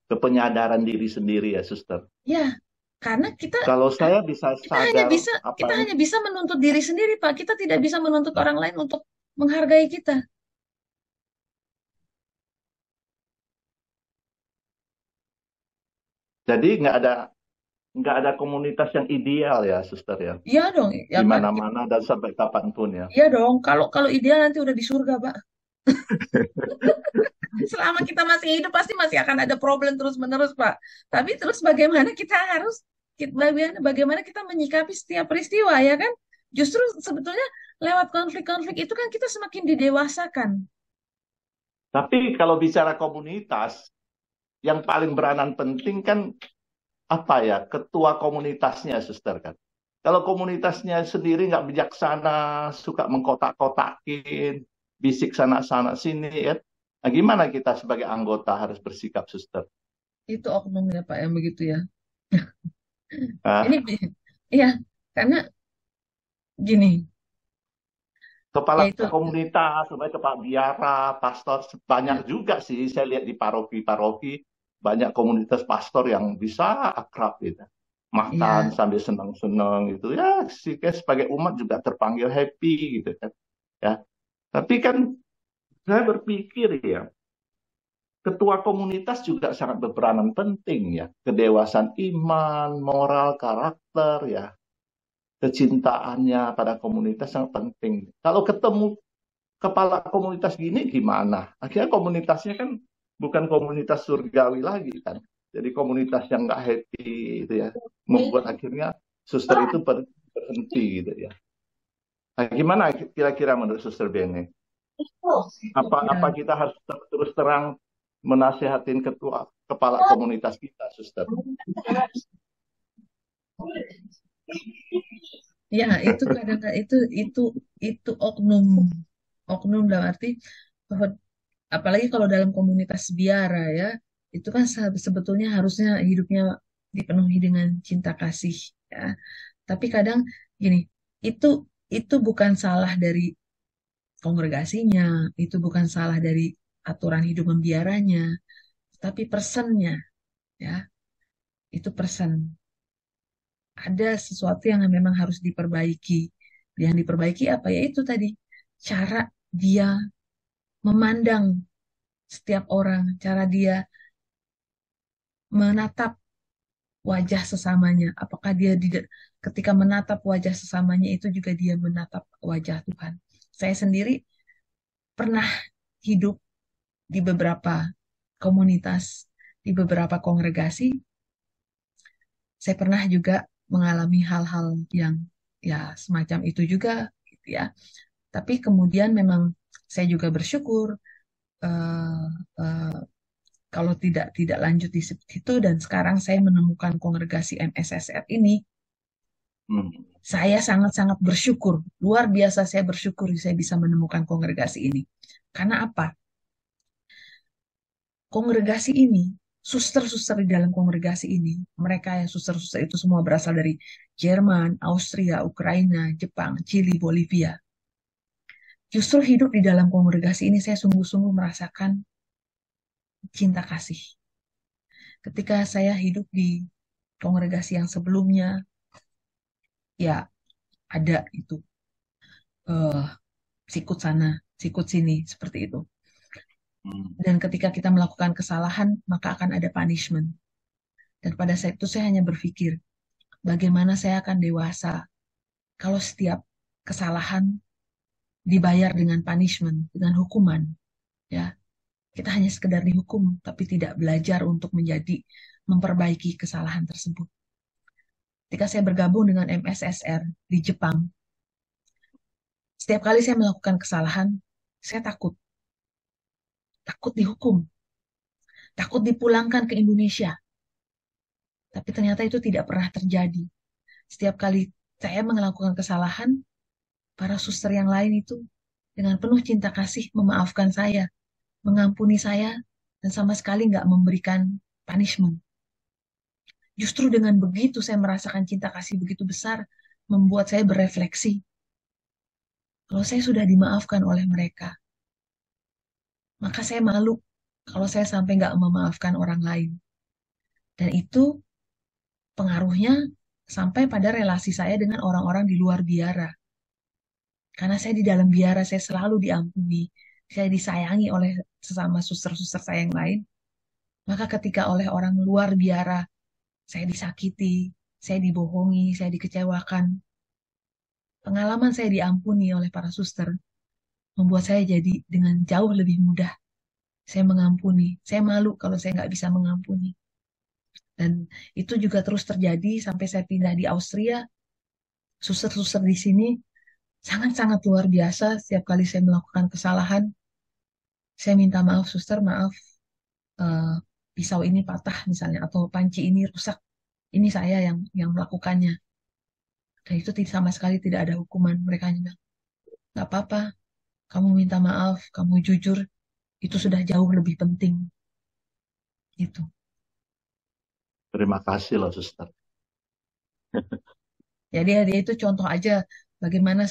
ke penyadaran diri sendiri ya, Suster. Ya, karena kita Kalau saya bisa sadar apa kita yang hanya bisa menuntut diri sendiri, Pak. Kita tidak bisa menuntut orang lain untuk menghargai kita. jadi nggak ada komunitas yang ideal ya, Suster ya, Iya dong, ya di Pak. mana-mana dan sampai kapanpun ya. Iya dong. Kalau kalau ideal nanti udah di surga, Pak. Selama kita masih hidup pasti masih akan ada problem terus-menerus, Pak. Tapi terus bagaimana kita harus bagaimana kita menyikapi setiap peristiwa ya kan? Justru sebetulnya lewat konflik-konflik itu kan kita semakin didewasakan. Tapi kalau bicara komunitas, yang paling beranan penting kan apa ya, ketua komunitasnya, Suster kan. Kalau komunitasnya sendiri nggak bijaksana, suka mengkotak-kotakin, bisik sana-sana sini ya. Nah, gimana kita sebagai anggota harus bersikap, Suster? Itu oknum ya Pak yang begitu ya. Nah, Ini ya karena gini, kepala yaitu komunitas, kepala biara, pastor, banyak juga sih saya lihat di paroki-paroki, banyak komunitas pastor yang bisa akrab gitu. Makan ya sambil senang-senang gitu. Ya, sih kayak sebagai umat juga terpanggil happy gitu kan. Ya. Tapi kan saya berpikir ya, ketua komunitas juga sangat berperanan penting ya. Kedewasaan iman, moral, karakter ya. Kecintaannya pada komunitas sangat penting. Kalau ketemu kepala komunitas gini gimana? Akhirnya komunitasnya kan bukan komunitas surgawi lagi kan. Jadi komunitas yang nggak happy gitu ya. Membuat akhirnya suster itu berhenti gitu ya. Nah, gimana kira-kira menurut Suster Bene? Apa ya kita harus terus terang menasihatin kepala komunitas kita, Suster? ya itu kadang-kadang itu oknum dalam arti bahwa apalagi kalau dalam komunitas biara ya itu kan sebetulnya harusnya hidupnya dipenuhi dengan cinta kasih ya tapi kadang gini itu itu bukan salah dari kongregasinya itu bukan salah dari aturan hidup membiaranya tapi personnya ya itu person ada sesuatu yang memang harus diperbaiki yang diperbaiki apa ya itu tadi cara dia memandang setiap orang cara dia menatap wajah sesamanya. Apakah dia tidak ketika menatap wajah sesamanya itu juga dia menatap wajah Tuhan. Saya sendiri pernah hidup di beberapa komunitas, di beberapa kongregasi. Saya pernah juga mengalami hal-hal yang ya semacam itu juga, gitu ya. Tapi kemudian memang saya juga bersyukur eh, eh, kalau tidak lanjut di situ, dan sekarang saya menemukan kongregasi MSSR ini. Saya sangat-sangat bersyukur, luar biasa saya bersyukur saya bisa menemukan kongregasi ini. Karena apa? Kongregasi ini, suster-suster di dalam kongregasi ini, mereka yang suster-suster itu semua berasal dari Jerman, Austria, Ukraina, Jepang, Chili, Bolivia. Justru hidup di dalam kongregasi ini saya sungguh-sungguh merasakan cinta kasih. Ketika saya hidup di kongregasi yang sebelumnya, ya ada itu eh sikut sana, sikut sini, seperti itu. Dan ketika kita melakukan kesalahan, maka akan ada punishment. Dan pada saat itu saya hanya berpikir, bagaimana saya akan dewasa kalau setiap kesalahan dibayar dengan punishment, dengan hukuman. Ya, kita hanya sekedar dihukum, tapi tidak belajar untuk memperbaiki kesalahan tersebut. Ketika saya bergabung dengan MSSR di Jepang, setiap kali saya melakukan kesalahan, saya takut dihukum, takut dipulangkan ke Indonesia. Tapi ternyata itu tidak pernah terjadi. Setiap kali saya melakukan kesalahan, para suster yang lain itu dengan penuh cinta kasih memaafkan saya, mengampuni saya, dan sama sekali nggak memberikan punishment. Justru dengan begitu saya merasakan cinta kasih begitu besar, membuat saya berefleksi. Kalau saya sudah dimaafkan oleh mereka, maka saya malu kalau saya sampai nggak memaafkan orang lain. Dan itu pengaruhnya sampai pada relasi saya dengan orang-orang di luar biara. Karena saya di dalam biara, saya selalu diampuni, saya disayangi oleh sesama suster-suster saya yang lain. Maka ketika oleh orang luar biara, saya disakiti, saya dibohongi, saya dikecewakan. Pengalaman saya diampuni oleh para suster membuat saya jadi dengan jauh lebih mudah. Saya mengampuni. Saya malu kalau saya nggak bisa mengampuni. Dan itu juga terus terjadi sampai saya pindah di Austria. Suster-suster di sini sangat-sangat luar biasa. Setiap kali saya melakukan kesalahan, saya minta maaf, suster, maaf. eh, Pisau ini patah misalnya, atau panci ini rusak. Ini saya yang melakukannya. Dan itu sama sekali tidak ada hukuman. Mereka hanya bilang, nggak apa-apa, kamu minta maaf, kamu jujur, itu sudah jauh lebih penting. Itu. Terima kasih loh, suster. Jadi dia itu contoh aja bagaimana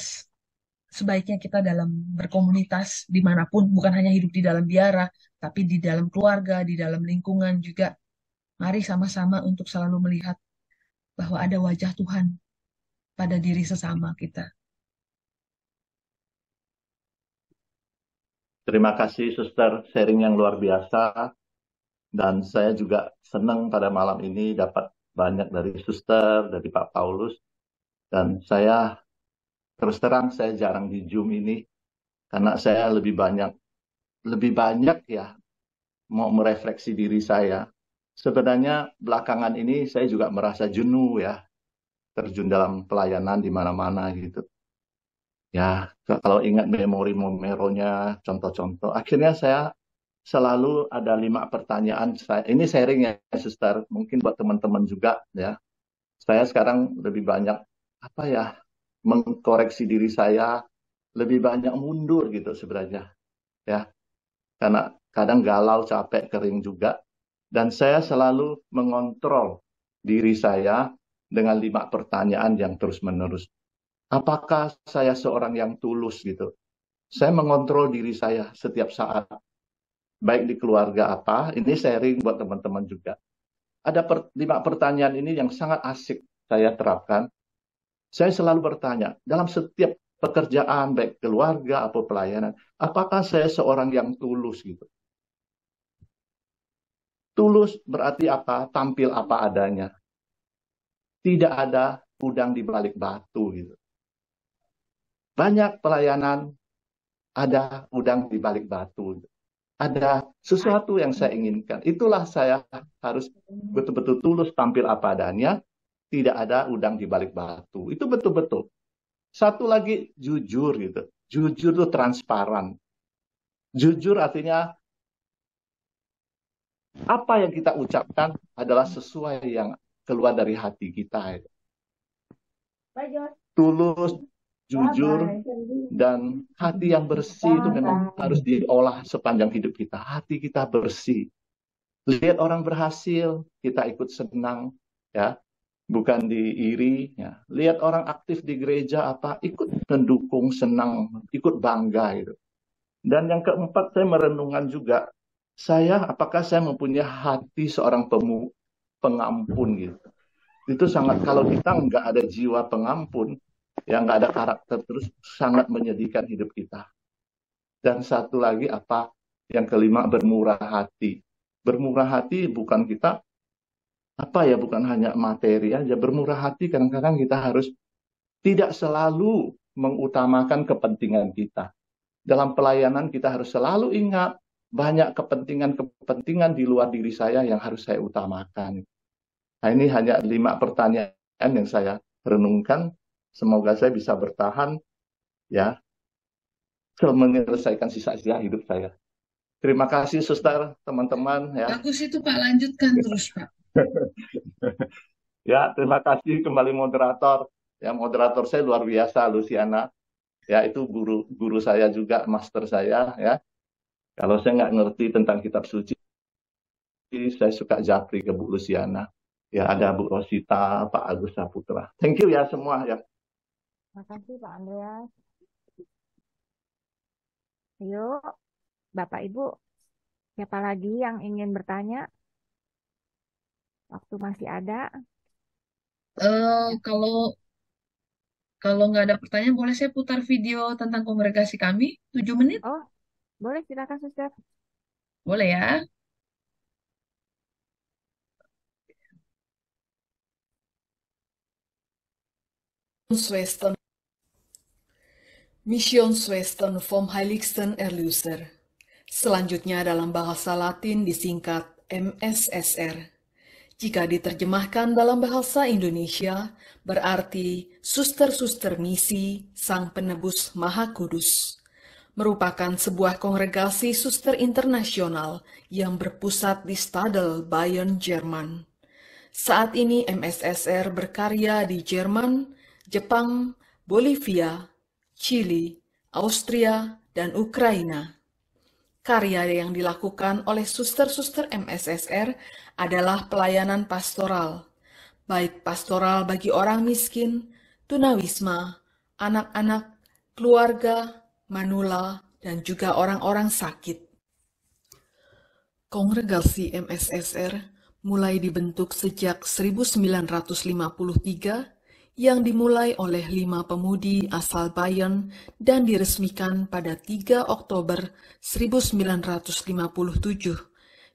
sebaiknya kita dalam berkomunitas dimanapun, bukan hanya hidup di dalam biara, tapi di dalam keluarga, di dalam lingkungan juga. Mari sama-sama untuk selalu melihat bahwa ada wajah Tuhan pada diri sesama kita. Terima kasih, suster, sharing yang luar biasa. Dan saya juga senang pada malam ini dapat banyak dari suster, dari Pak Paulus. Dan saya terus terang saya jarang di Zoom ini karena saya lebih banyak ya mau merefleksi diri saya. Sebenarnya belakangan ini saya juga merasa jenuh ya, terjun dalam pelayanan di mana-mana gitu. Ya, kalau ingat memori-memorinya, contoh-contoh. Akhirnya saya selalu ada 5 pertanyaan. Ini sharing ya, suster. Mungkin buat teman-teman juga ya. Saya sekarang lebih banyak mengkoreksi diri saya, lebih banyak mundur gitu sebenarnya. Ya, karena kadang galau, capek, kering juga. Dan saya selalu mengontrol diri saya dengan 5 pertanyaan yang terus-menerus. Apakah saya seorang yang tulus gitu? Saya mengontrol diri saya setiap saat. Baik di keluarga apa, ini sharing buat teman-teman juga. Ada 5 pertanyaan ini yang sangat asik saya terapkan. Saya selalu bertanya, dalam setiap pekerjaan, baik keluarga atau pelayanan, apakah saya seorang yang tulus gitu? Tulus berarti apa? Tampil apa adanya. Tidak ada udang di balik batu gitu. Banyak pelayanan ada udang di balik batu. Ada sesuatu yang saya inginkan. Itulah saya harus betul-betul tulus tampil apa adanya. Tidak ada udang di balik batu. Itu betul-betul. Satu lagi jujur gitu. Jujur itu transparan. Jujur artinya apa yang kita ucapkan adalah sesuai yang keluar dari hati kita. Tulus, jujur, dan hati yang bersih itu memang harus diolah sepanjang hidup kita. Hati kita bersih. Lihat orang berhasil, kita ikut senang, ya, bukan diiri. Ya. Lihat orang aktif di gereja apa, ikut mendukung, senang, ikut bangga gitu. Dan yang keempat, saya merenungkan juga, apakah saya mempunyai hati seorang pengampun gitu. Itu sangat, kalau kita nggak ada jiwa pengampun, ya nggak ada karakter, terus sangat menyedihkan hidup kita. Dan satu lagi yang kelima, bermurah hati. Bermurah hati bukan kita, bukan hanya materi aja. Bermurah hati kadang-kadang kita harus tidak selalu mengutamakan kepentingan kita. Dalam pelayanan kita harus selalu ingat, banyak kepentingan di luar diri saya yang harus saya utamakan. Nah, ini hanya 5 pertanyaan yang saya renungkan. Semoga saya bisa bertahan, ya, menyelesaikan sisa-sisa hidup saya. Terima kasih, Suster, teman-teman. Ya. Bagus itu Pak, lanjutkan terus Pak. Ya, terima kasih kembali moderator. Ya, moderator saya luar biasa, Luciana. Ya, itu guru saya juga, master saya. Ya, kalau saya nggak ngerti tentang kitab suci, saya suka japri ke Bu Luciana. Ya, ada Bu Rosita, Pak Agus Saputra. Thank you ya semua ya. Terima kasih Pak Andreas. Yuk, Bapak Ibu, siapa lagi yang ingin bertanya? Waktu masih ada. Kalau nggak ada pertanyaan, boleh saya putar video tentang kongregasi kami 7 menit? Oh, boleh, silakan Suster. Boleh ya? Missionswestern vom Heiligsten Erlöser. Selanjutnya dalam bahasa Latin disingkat MSSR. Jika diterjemahkan dalam bahasa Indonesia, berarti Suster-Suster Misi Sang Penebus Maha Kudus. Merupakan sebuah kongregasi suster internasional yang berpusat di Stadel, Bayern, Jerman. Saat ini MSSR berkarya di Jerman, Jepang, Bolivia, Chili, Austria, dan Ukraina. Karya yang dilakukan oleh suster-suster MSSR adalah pelayanan pastoral, baik pastoral bagi orang miskin, tunawisma, anak-anak, keluarga, manula, dan juga orang-orang sakit. Kongregasi MSSR mulai dibentuk sejak 1953 yang dimulai oleh 5 pemudi asal Bayern dan diresmikan pada 3 Oktober 1957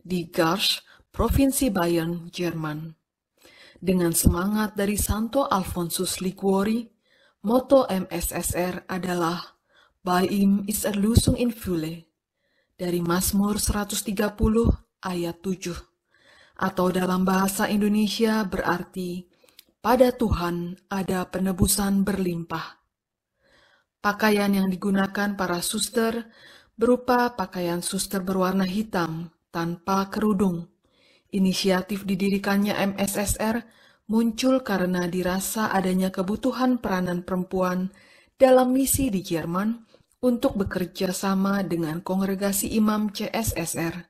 di Garches, Provinsi Bayern, Jerman. Dengan semangat dari Santo Alfonsus Liguori, moto MSSR adalah Bei ihm ist Erlösung in Fülle, dari Mazmur 130 ayat 7, atau dalam bahasa Indonesia berarti pada Tuhan ada penebusan berlimpah. Pakaian yang digunakan para suster berupa pakaian suster berwarna hitam tanpa kerudung. Inisiatif didirikannya MSSR muncul karena dirasa adanya kebutuhan peranan perempuan dalam misi di Jerman untuk bekerja sama dengan kongregasi imam CSSR.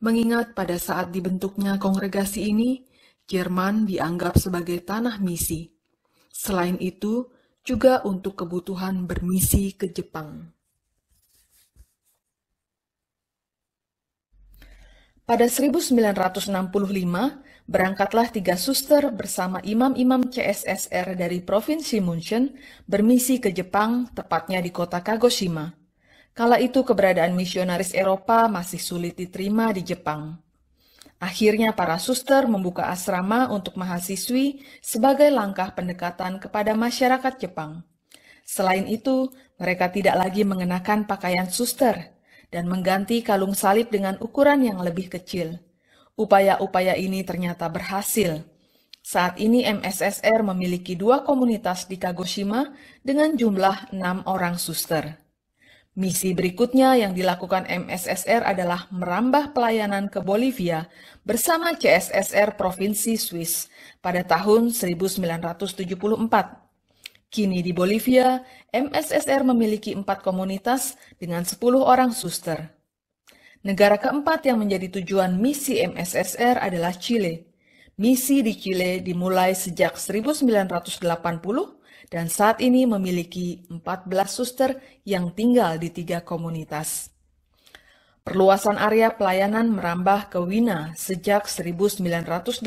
Mengingat pada saat dibentuknya kongregasi ini, Jerman dianggap sebagai tanah misi. Selain itu, juga untuk kebutuhan bermisi ke Jepang. Pada 1965, berangkatlah 3 suster bersama imam-imam CSSR dari Provinsi München bermisi ke Jepang, tepatnya di kota Kagoshima. Kala itu keberadaan misionaris Eropa masih sulit diterima di Jepang. Akhirnya para suster membuka asrama untuk mahasiswi sebagai langkah pendekatan kepada masyarakat Jepang. Selain itu, mereka tidak lagi mengenakan pakaian suster dan mengganti kalung salib dengan ukuran yang lebih kecil. Upaya-upaya ini ternyata berhasil. Saat ini MSSR memiliki 2 komunitas di Kagoshima dengan jumlah 6 orang suster. Misi berikutnya yang dilakukan MSSR adalah merambah pelayanan ke Bolivia bersama CSSR Provinsi Swiss pada tahun 1974. Kini di Bolivia, MSSR memiliki 4 komunitas dengan 10 orang suster. Negara keempat yang menjadi tujuan misi MSSR adalah Chile. Misi di Chile dimulai sejak 1980 dan saat ini memiliki 14 suster yang tinggal di 3 komunitas. Perluasan area pelayanan merambah ke Wina sejak 1985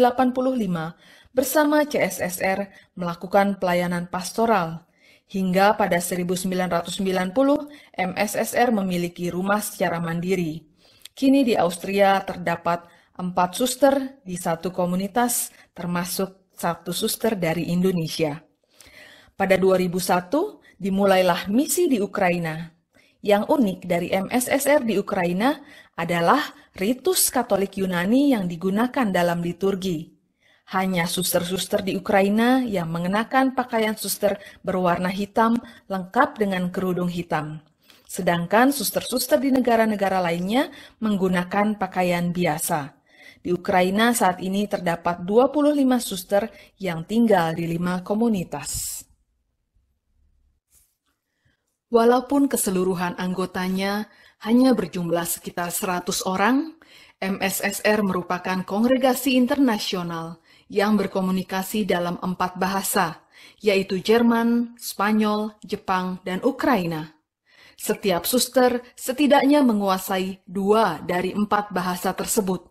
bersama CSSR melakukan pelayanan pastoral. Hingga pada 1990, MSSR memiliki rumah secara mandiri. Kini di Austria terdapat 4 suster di 1 komunitas, termasuk 1 suster dari Indonesia. Pada 2001, dimulailah misi di Ukraina. Yang unik dari MSSR di Ukraina adalah ritus Katolik Yunani yang digunakan dalam liturgi. Hanya suster-suster di Ukraina yang mengenakan pakaian suster berwarna hitam lengkap dengan kerudung hitam. Sedangkan suster-suster di negara-negara lainnya menggunakan pakaian biasa. Di Ukraina saat ini terdapat 25 suster yang tinggal di 5 komunitas. Walaupun keseluruhan anggotanya hanya berjumlah sekitar 100 orang, MSSR merupakan kongregasi internasional yang berkomunikasi dalam 4 bahasa, yaitu Jerman, Spanyol, Jepang, dan Ukraina. Setiap suster setidaknya menguasai 2 dari 4 bahasa tersebut.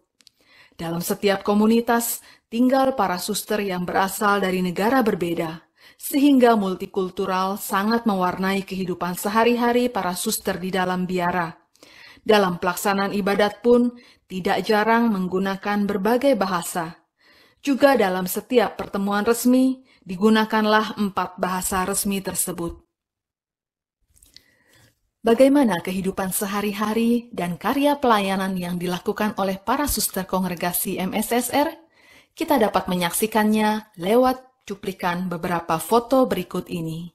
Dalam setiap komunitas tinggal para suster yang berasal dari negara berbeda, sehingga multikultural sangat mewarnai kehidupan sehari-hari para suster di dalam biara. Dalam pelaksanaan ibadat pun tidak jarang menggunakan berbagai bahasa. Juga dalam setiap pertemuan resmi digunakanlah 4 bahasa resmi tersebut. Bagaimana kehidupan sehari-hari dan karya pelayanan yang dilakukan oleh para suster kongregasi MSSR? Kita dapat menyaksikannya lewat cuplikan beberapa foto berikut ini.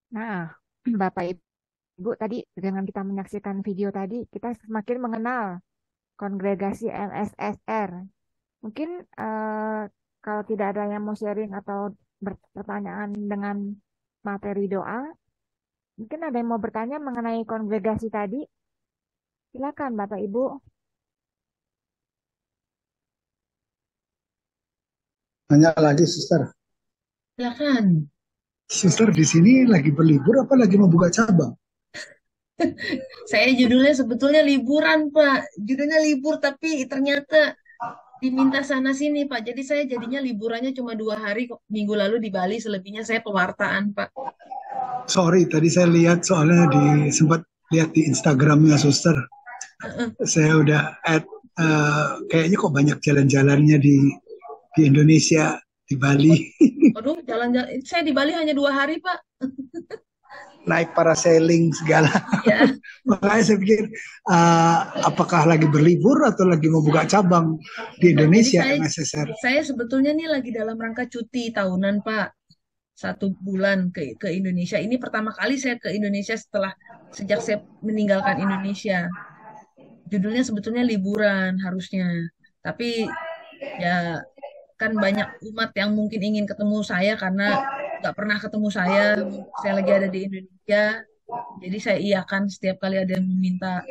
Nah, Bapak Ibu tadi dengan kita menyaksikan video tadi, kita semakin mengenal kongregasi MSSR. Mungkin kalau tidak ada yang mau sharing atau berpertanyaan dengan materi doa, mungkin ada yang mau bertanya mengenai kongregasi tadi. Silakan Bapak Ibu. Tanya lagi, Suster. Silakan. Suster di sini lagi berlibur apa lagi mau buka cabang? Saya judulnya sebetulnya liburan, Pak. Judulnya libur, tapi ternyata diminta sana sini, Pak. Jadi saya jadinya liburannya cuma 2 hari kok. Minggu lalu di Bali, selebihnya saya pewartaan, Pak. Sorry, tadi saya lihat soalnya sempat lihat di Instagramnya Suster. Saya udah add, kayaknya kok banyak jalan-jalannya di Indonesia, di Bali. Aduh, jalan-jalan. Saya di Bali hanya 2 hari, Pak. Naik parasailing segala. Iya. Makanya saya pikir, apakah lagi berlibur atau lagi mau buka cabang di Indonesia, Jadi MSSR? saya sebetulnya nih lagi dalam rangka cuti tahunan, Pak. 1 bulan ke Indonesia. Ini pertama kali saya ke Indonesia sejak saya meninggalkan Indonesia. Judulnya sebetulnya liburan harusnya. Tapi ya kan banyak umat yang mungkin ingin ketemu saya karena nggak pernah ketemu saya. Saya lagi ada di Indonesia. Jadi saya iakan setiap kali ada yang minta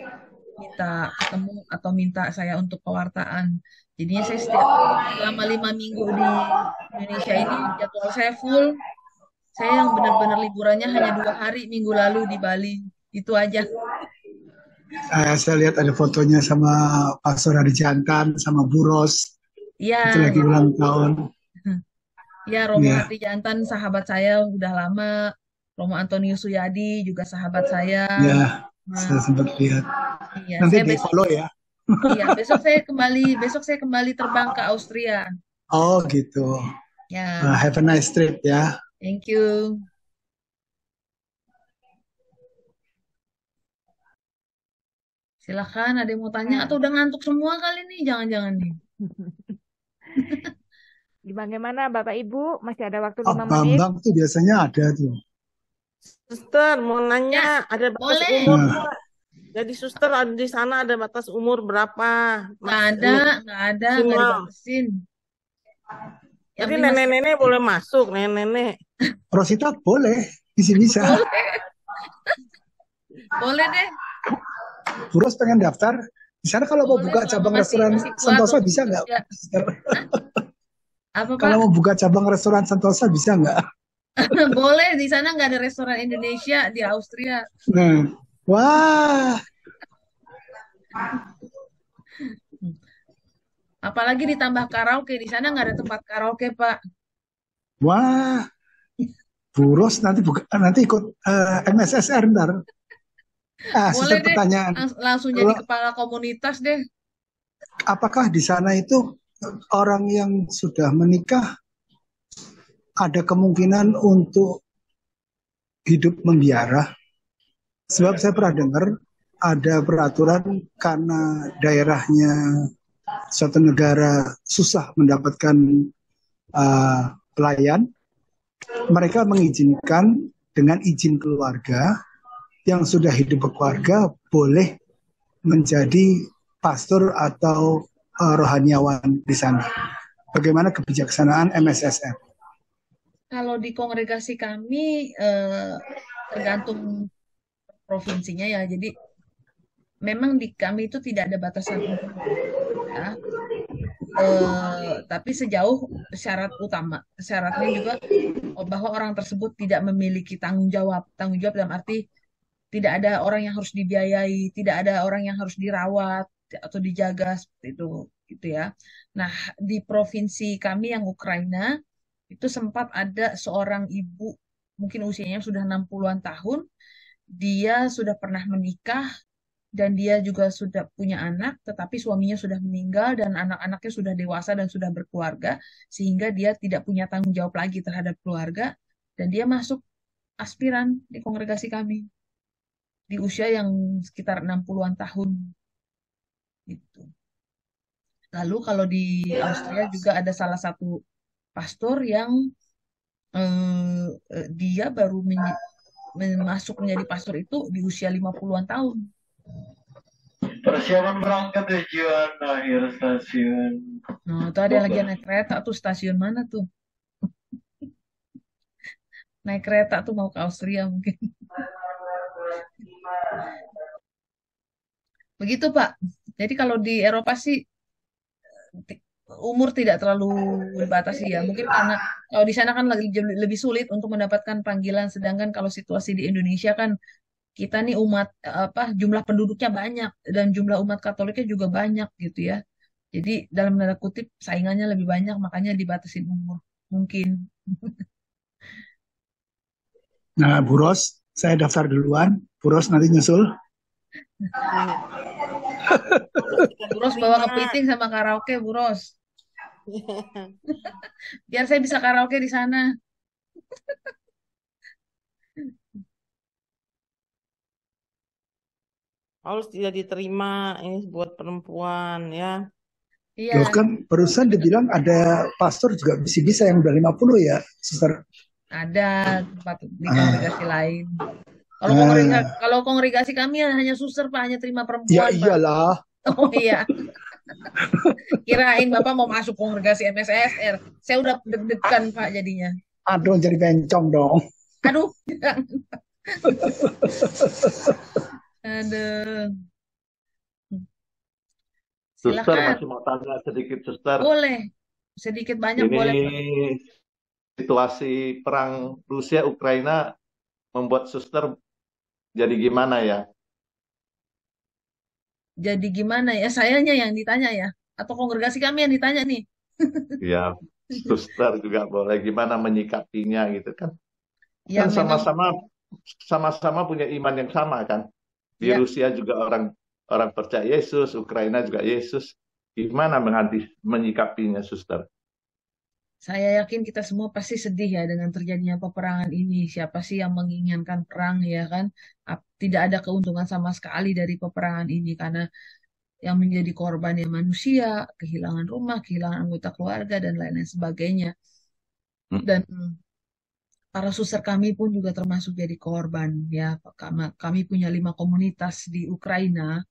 ketemu atau minta saya untuk pewartaan. Jadinya saya selama 5 minggu di Indonesia ini jadwal saya full. Saya yang benar-benar liburannya hanya 2 hari minggu lalu di Bali. Itu aja. Saya lihat ada fotonya sama Pastor Hari Jantan, sama Bu Ros. Iya, Itu lagi ulang tahun. ya Romo Ya. Hati Jantan sahabat saya udah lama. Romo Antonius Suyadi juga sahabat saya. Ya, Nah, saya sempat lihat. iya, Nanti saya di besok follow ya. iya, besok saya kembali terbang ke Austria. Oh gitu. Ya, Have a nice trip ya. thank you. Silakan, ada yang mau tanya atau udah ngantuk semua kali nih? Jangan-jangan nih. Bagaimana Bapak Ibu? Masih ada waktu Oh, 5 menit? Bambang tuh biasanya ada tuh. Suster, mau nanya, ada batas Boleh. umur Nah, nggak? Jadi suster ada di sana ada batas umur berapa? Nggak Mas, ada, nggak maksimal. dibatasin. Yang Jadi penting masih nenek-nenek boleh masuk, nenek-nenek. Rosita boleh, bisa. boleh. Boleh deh. Bu Ros pengen daftar. Di sana kalau mau Boleh, buka selama cabang masih restoran kuat Sentosa untuk bisa nggak? kerja. Apa, Pak? Kalau mau buka cabang restoran Sentosa bisa nggak? Boleh, di sana nggak ada restoran Indonesia di Austria. Nah, wah, Apalagi ditambah karaoke, di sana nggak ada tempat karaoke, Pak. wah, Bu Ros nanti ikut MSSR ntar. Boleh Suster deh, pertanyaan, langsung jadi kalau kepala komunitas deh. apakah di sana itu orang yang sudah menikah ada kemungkinan untuk hidup membiara? Sebab saya pernah dengar ada peraturan karena daerahnya suatu negara susah mendapatkan pelayan, mereka mengizinkan dengan izin keluarga yang sudah hidup berkeluarga boleh menjadi pastor atau rohaniawan di sana. Bagaimana kebijaksanaan MSSR? Kalau di kongregasi kami tergantung provinsinya ya. Jadi memang di kami itu tidak ada batasan umur ya. Tapi sejauh syaratnya juga bahwa orang tersebut tidak memiliki tanggung jawab dalam arti tidak ada orang yang harus dibiayai, tidak ada orang yang harus dirawat atau dijaga seperti itu gitu ya. Nah, di provinsi kami yang Ukraina itu sempat ada seorang ibu mungkin usianya sudah 60-an tahun, dia sudah pernah menikah dan dia juga sudah punya anak, tetapi suaminya sudah meninggal dan anak-anaknya sudah dewasa dan sudah berkeluarga, sehingga dia tidak punya tanggung jawab lagi terhadap keluarga, dan dia masuk aspiran di kongregasi kami di usia yang sekitar 60-an tahun. Gitu. Lalu kalau di Austria juga ada salah satu pastor yang dia baru masuk menjadi pastor itu di usia 50-an tahun. Persiapan berangkat tujuan akhir stasiun. Nah, itu ada lagi naik kereta tuh, stasiun mana tuh? Naik kereta tuh mau ke Austria mungkin. Begitu, Pak. Jadi kalau di Eropa sih umur tidak terlalu dibatasi ya. Mungkin karena kalau di sana kan lebih sulit untuk mendapatkan panggilan, sedangkan kalau situasi di Indonesia kan kita nih umat apa jumlah penduduknya banyak dan jumlah umat Katoliknya juga banyak gitu ya. Jadi dalam tanda kutip saingannya lebih banyak, makanya dibatasin umur. Mungkin. Nah, Bu Ros, saya daftar duluan. Bu Ros nanti nyusul. Bu Ros bawa kepiting sama karaoke, Bu Ros. Biar saya bisa karaoke di sana. Paulus tidak diterima, ini buat perempuan ya. Loh Iya, kan barusan dibilang ada pastor juga bisa yang udah 50 ya, Suster. ada tempat di Ah, kongregasi lain. ah. Kalau kongregasi kami hanya suster, Pak, hanya terima Ya perempuan, Pak. iyalah. Oh iya, kirain Bapak mau masuk kongregasi MSSR. Saya udah deg-degan, Pak, jadinya. Aduh, jadi bencong dong. Aduh, aduh. Suster Silakan, masih mau tanya sedikit, Suster. boleh. Sedikit banyak Ini boleh, Pak. situasi perang Rusia Ukraina membuat Suster jadi gimana ya? Jadi gimana ya? Sayanya yang ditanya ya? Atau kongregasi kami yang ditanya nih? Ya, Suster juga boleh gimana menyikapinya gitu kan? Ya Kan memang, sama-sama punya iman yang sama kan? Di ya Rusia juga orang percaya Yesus, Ukraina juga Yesus. Gimana menyikapinya, Suster? saya yakin kita semua pasti sedih ya dengan terjadinya peperangan ini. Siapa sih yang menginginkan perang ya kan? Tidak ada keuntungan sama sekali dari peperangan ini karena yang menjadi korban ya manusia, kehilangan rumah, kehilangan anggota keluarga dan lain-lain sebagainya. Dan para suster kami pun juga termasuk jadi korban ya. Kami punya 5 komunitas di Ukraina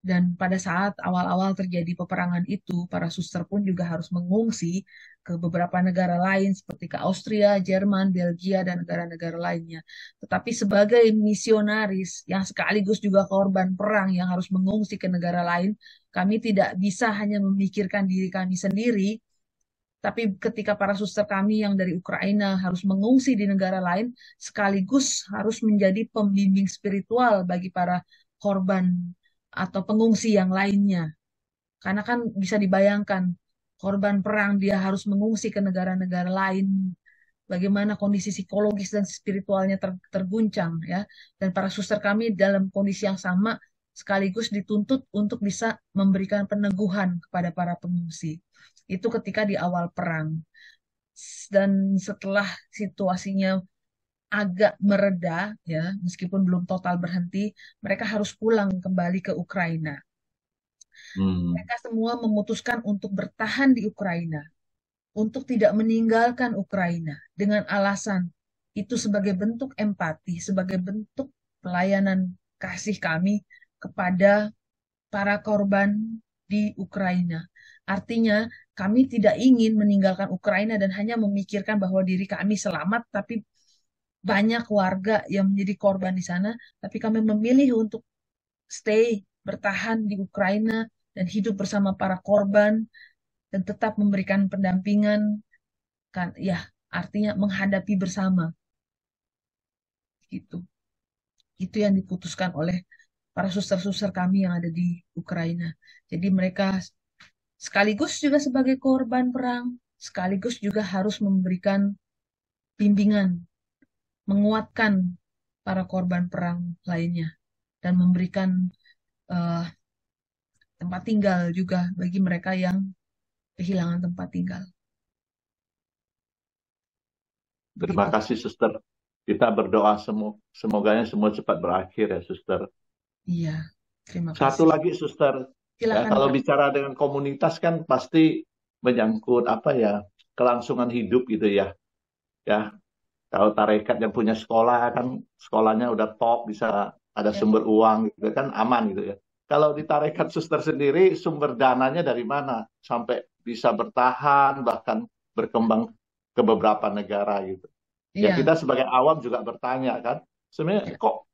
dan pada saat awal-awal terjadi peperangan itu, para suster pun juga harus mengungsi ke beberapa negara lain seperti ke Austria, Jerman, Belgia, dan negara-negara lainnya. Tetapi sebagai misionaris yang sekaligus juga korban perang yang harus mengungsi ke negara lain, kami tidak bisa hanya memikirkan diri kami sendiri, tapi ketika para suster kami yang dari Ukraina harus mengungsi di negara lain, sekaligus harus menjadi pembimbing spiritual bagi para korban atau pengungsi yang lainnya. Karena kan bisa dibayangkan, korban perang dia harus mengungsi ke negara-negara lain. Bagaimana kondisi psikologis dan spiritualnya terguncang ya. Dan para suster kami dalam kondisi yang sama sekaligus dituntut untuk bisa memberikan peneguhan kepada para pengungsi. Itu ketika di awal perang. Dan setelah situasinya agak mereda ya, meskipun belum total berhenti, mereka harus pulang kembali ke Ukraina. Mereka semua memutuskan untuk bertahan di Ukraina, untuk tidak meninggalkan Ukraina dengan alasan itu sebagai bentuk empati, sebagai bentuk pelayanan kasih kami kepada para korban di Ukraina. Artinya, kami tidak ingin meninggalkan Ukraina dan hanya memikirkan bahwa diri kami selamat, tapi banyak warga yang menjadi korban di sana, tapi kami memilih untuk stay, bertahan di Ukraina dan hidup bersama para korban dan tetap memberikan pendampingan, kan? Ya, artinya menghadapi bersama, gitu. Itu yang diputuskan oleh para suster-suster kami yang ada di Ukraina. Jadi mereka sekaligus juga sebagai korban perang, sekaligus juga harus memberikan bimbingan, menguatkan para korban perang lainnya, dan memberikan eh, tempat tinggal juga bagi mereka yang kehilangan tempat tinggal. Terima kasih, Suster. Kita berdoa semoganya semua cepat berakhir ya, Suster. Iya, terima kasih. Satu lagi, Suster. Silakan, Kalau Pak. bicara dengan komunitas kan pasti menyangkut kelangsungan hidup gitu ya. Ya, kalau tarekat yang punya sekolah kan sekolahnya udah top, bisa ada sumber uang gitu kan, aman gitu ya. kalau di tarekat suster sendiri sumber dananya dari mana sampai bisa bertahan bahkan berkembang ke beberapa negara gitu. Ya Iya, kita sebagai awam juga bertanya kan, sebenarnya iya. kok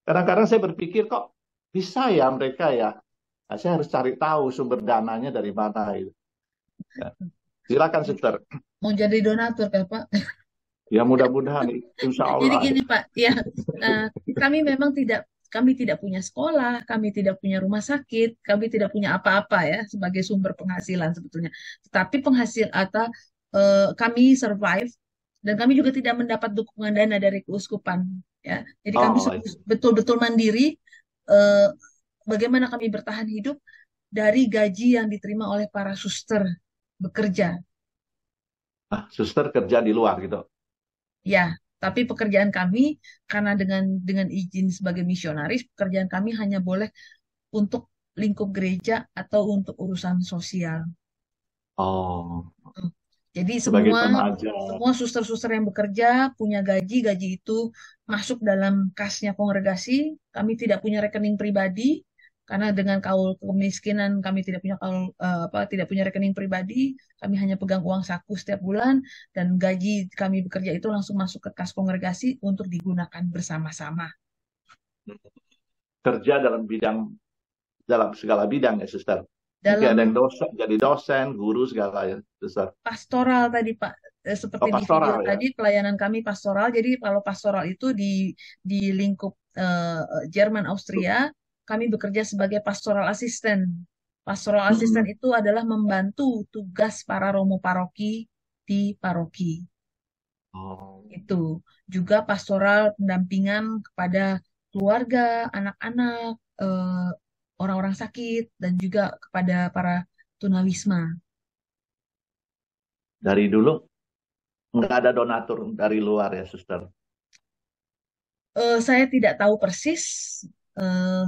kadang-kadang saya berpikir kok bisa ya mereka ya. Nah, saya harus cari tahu sumber dananya dari mana gitu. Ya. Silakan suster. Mau jadi donatur kan Pak? Ya mudah-mudahan insya Jadi Allah. gini Pak, ya kami memang kami tidak punya sekolah, kami tidak punya rumah sakit, kami tidak punya apa-apa ya sebagai sumber penghasilan sebetulnya. Tetapi penghasil atau kami survive dan kami juga tidak mendapat dukungan dana dari keuskupan ya. Jadi kami Oh, betul-betul mandiri. eh, Bagaimana kami bertahan hidup dari gaji yang diterima oleh para suster bekerja. nah, suster kerja di luar gitu. Ya, tapi pekerjaan kami karena dengan izin sebagai misionaris, pekerjaan kami hanya boleh untuk lingkup gereja atau untuk urusan sosial. Oh, Hmm. Jadi sebagai semua remaja. semua suster-suster yang bekerja punya gaji, gaji itu masuk dalam kasnya kongregasi. Kami tidak punya rekening pribadi karena dengan kaul kemiskinan kami tidak punya rekening pribadi. Kami hanya pegang uang saku setiap bulan dan gaji kami bekerja itu langsung masuk ke kas kongregasi untuk digunakan bersama-sama. Kerja dalam segala bidang ya suster. Mungkin ada Dalam yang dosen, jadi dosen, guru segala ya suster. pastoral tadi Pak, seperti Oh, di video pastoral ya. tadi pelayanan kami pastoral. Jadi kalau pastoral itu di lingkup Jerman Austria, kami bekerja sebagai pastoral asisten. Pastoral asisten itu adalah membantu tugas para romo paroki di paroki. Oh, Itu juga pastoral pendampingan kepada keluarga, anak-anak, orang-orang sakit, dan juga kepada para tunawisma. dari dulu nggak ada donatur dari luar ya suster. Saya tidak tahu persis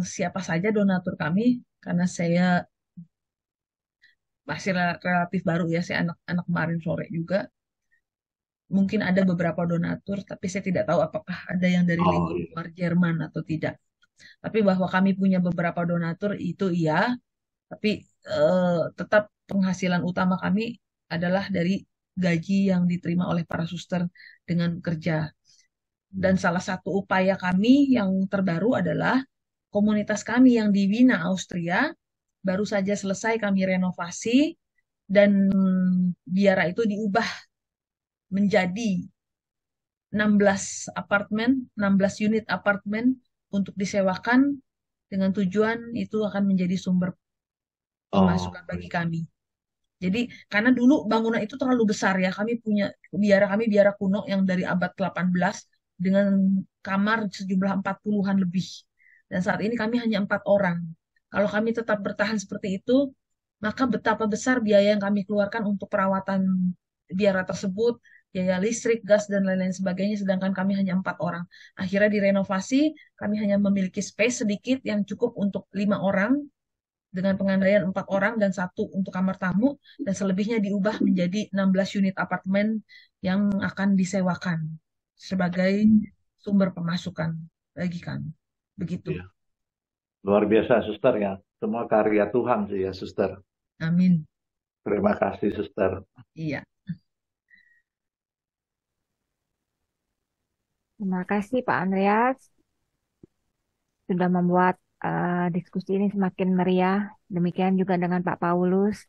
siapa saja donatur kami karena saya masih relatif baru ya, saya anak-anak kemarin sore juga. Mungkin ada beberapa donatur, tapi saya tidak tahu apakah ada yang dari Oh lingkup iya. luar Jerman atau tidak. Tapi bahwa kami punya beberapa donatur itu iya, tapi tetap penghasilan utama kami adalah dari gaji yang diterima oleh para suster dengan kerja. Dan salah satu upaya kami yang terbaru adalah komunitas kami yang di Wina, Austria, baru saja selesai kami renovasi dan biara itu diubah menjadi 16 unit apartemen untuk disewakan dengan tujuan itu akan menjadi sumber pemasukan Oh, bagi kami. Jadi karena dulu bangunan itu terlalu besar ya, kami biara kuno yang dari abad ke-18 dengan kamar sejumlah 40-an lebih. Dan saat ini kami hanya 4 orang. Kalau kami tetap bertahan seperti itu, maka betapa besar biaya yang kami keluarkan untuk perawatan biara tersebut, biaya listrik, gas, dan lain-lain sebagainya, sedangkan kami hanya 4 orang. Akhirnya direnovasi, kami hanya memiliki space sedikit yang cukup untuk 5 orang, dengan pengandaian 4 orang dan 1 untuk kamar tamu, dan selebihnya diubah menjadi 16 unit apartemen yang akan disewakan sebagai sumber pemasukan bagi kami. Begitu. iya. Luar biasa suster ya. Semua karya Tuhan sih ya suster. Amin. Terima kasih suster. Iya. Terima kasih Pak Andreas sudah membuat diskusi ini semakin meriah. Demikian juga dengan Pak Paulus.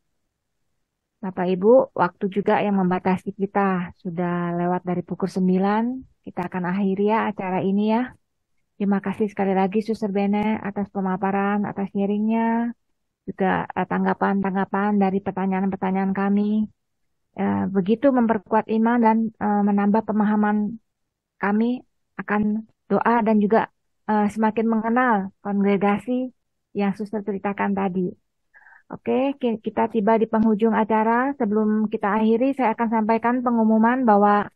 Bapak Ibu, waktu juga yang membatasi kita. Sudah lewat dari pukul 9. Kita akan akhiri ya acara ini ya. Terima kasih sekali lagi Suster Bene atas pemaparan, atas sharingnya. Juga tanggapan-tanggapan dari pertanyaan-pertanyaan kami. Begitu memperkuat iman dan menambah pemahaman kami akan doa dan juga semakin mengenal kongregasi yang Suster ceritakan tadi. Oke, kita tiba di penghujung acara. Sebelum kita akhiri, saya akan sampaikan pengumuman bahwa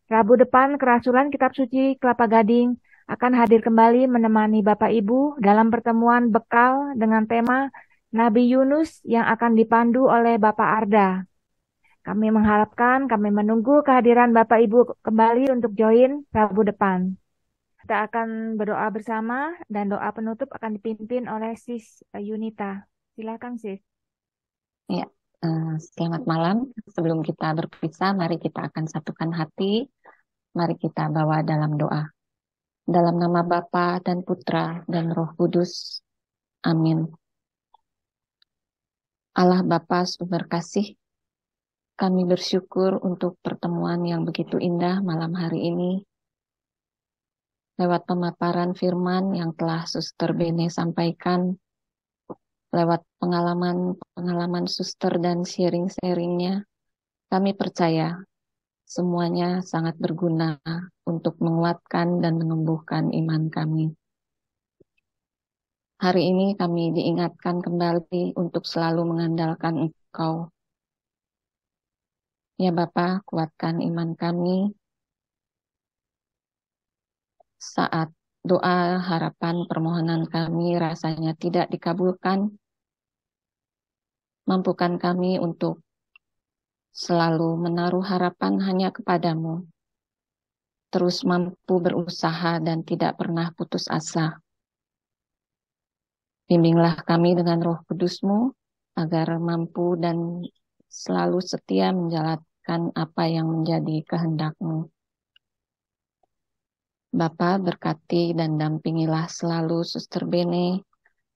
Rabu depan Kerasulan Kitab Suci Kelapa Gading akan hadir kembali menemani Bapak Ibu dalam pertemuan bekal dengan tema Nabi Yunus yang akan dipandu oleh Bapak Arda. Kami mengharapkan, kami menunggu kehadiran Bapak Ibu kembali untuk join Rabu depan. Kita akan berdoa bersama dan doa penutup akan dipimpin oleh Sis Yunita. Silakan Sis. Ya, selamat malam. Sebelum kita berpisah, mari kita akan satukan hati. Mari kita bawa dalam doa. Dalam nama Bapa dan Putra dan Roh Kudus. Amin. Allah Bapa sumber kasih, kami bersyukur untuk pertemuan yang begitu indah malam hari ini. Lewat pemaparan firman yang telah Suster Bene sampaikan, lewat pengalaman suster dan sharing-sharingnya, kami percaya semuanya sangat berguna untuk menguatkan dan menumbuhkan iman kami. Hari ini kami diingatkan kembali untuk selalu mengandalkan Engkau. Ya Bapa, kuatkan iman kami saat doa, harapan, permohonan kami rasanya tidak dikabulkan. Mampukan kami untuk selalu menaruh harapan hanya kepadamu, terus mampu berusaha dan tidak pernah putus asa. Bimbinglah kami dengan Roh Kudus-Mu agar mampu dan selalu setia menjalankan apa yang menjadi kehendak-Mu. Bapa, berkati dan dampingilah selalu Suster Bene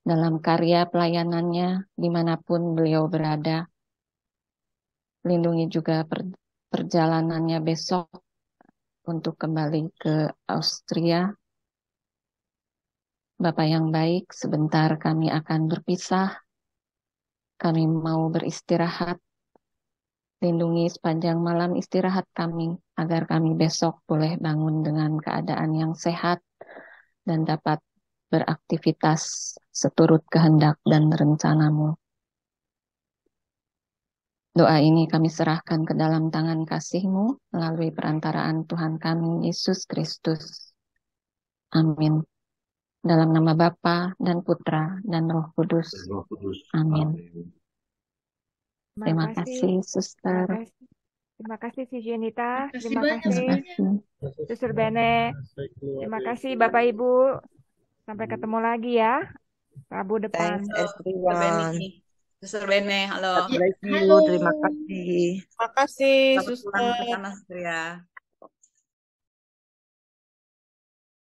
dalam karya pelayanannya dimanapun beliau berada. Lindungi juga perjalanannya besok untuk kembali ke Austria. Bapak yang baik, sebentar kami akan berpisah. Kami mau beristirahat. Lindungi sepanjang malam istirahat kami, agar kami besok boleh bangun dengan keadaan yang sehat dan dapat beraktivitas seturut kehendak dan rencana-Mu. Doa ini kami serahkan ke dalam tangan kasih-Mu melalui perantaraan Tuhan kami, Yesus Kristus. Amin. Dalam nama Bapa dan Putra dan Roh Kudus. Amin. Terima kasih, Suster. Terima kasih, Sis Yunita. Terima Terima kasih banyak kasih, semuanya. Suster Bene. Terima kasih, Bapak Ibu. Sampai ketemu lagi ya, Rabu depan. Thanks Suster everyone. Beni. Suster Bene, God halo. bless you. Halo. Terima kasih. Makasih, Selamat pulang Suster. bersama, Suster ya.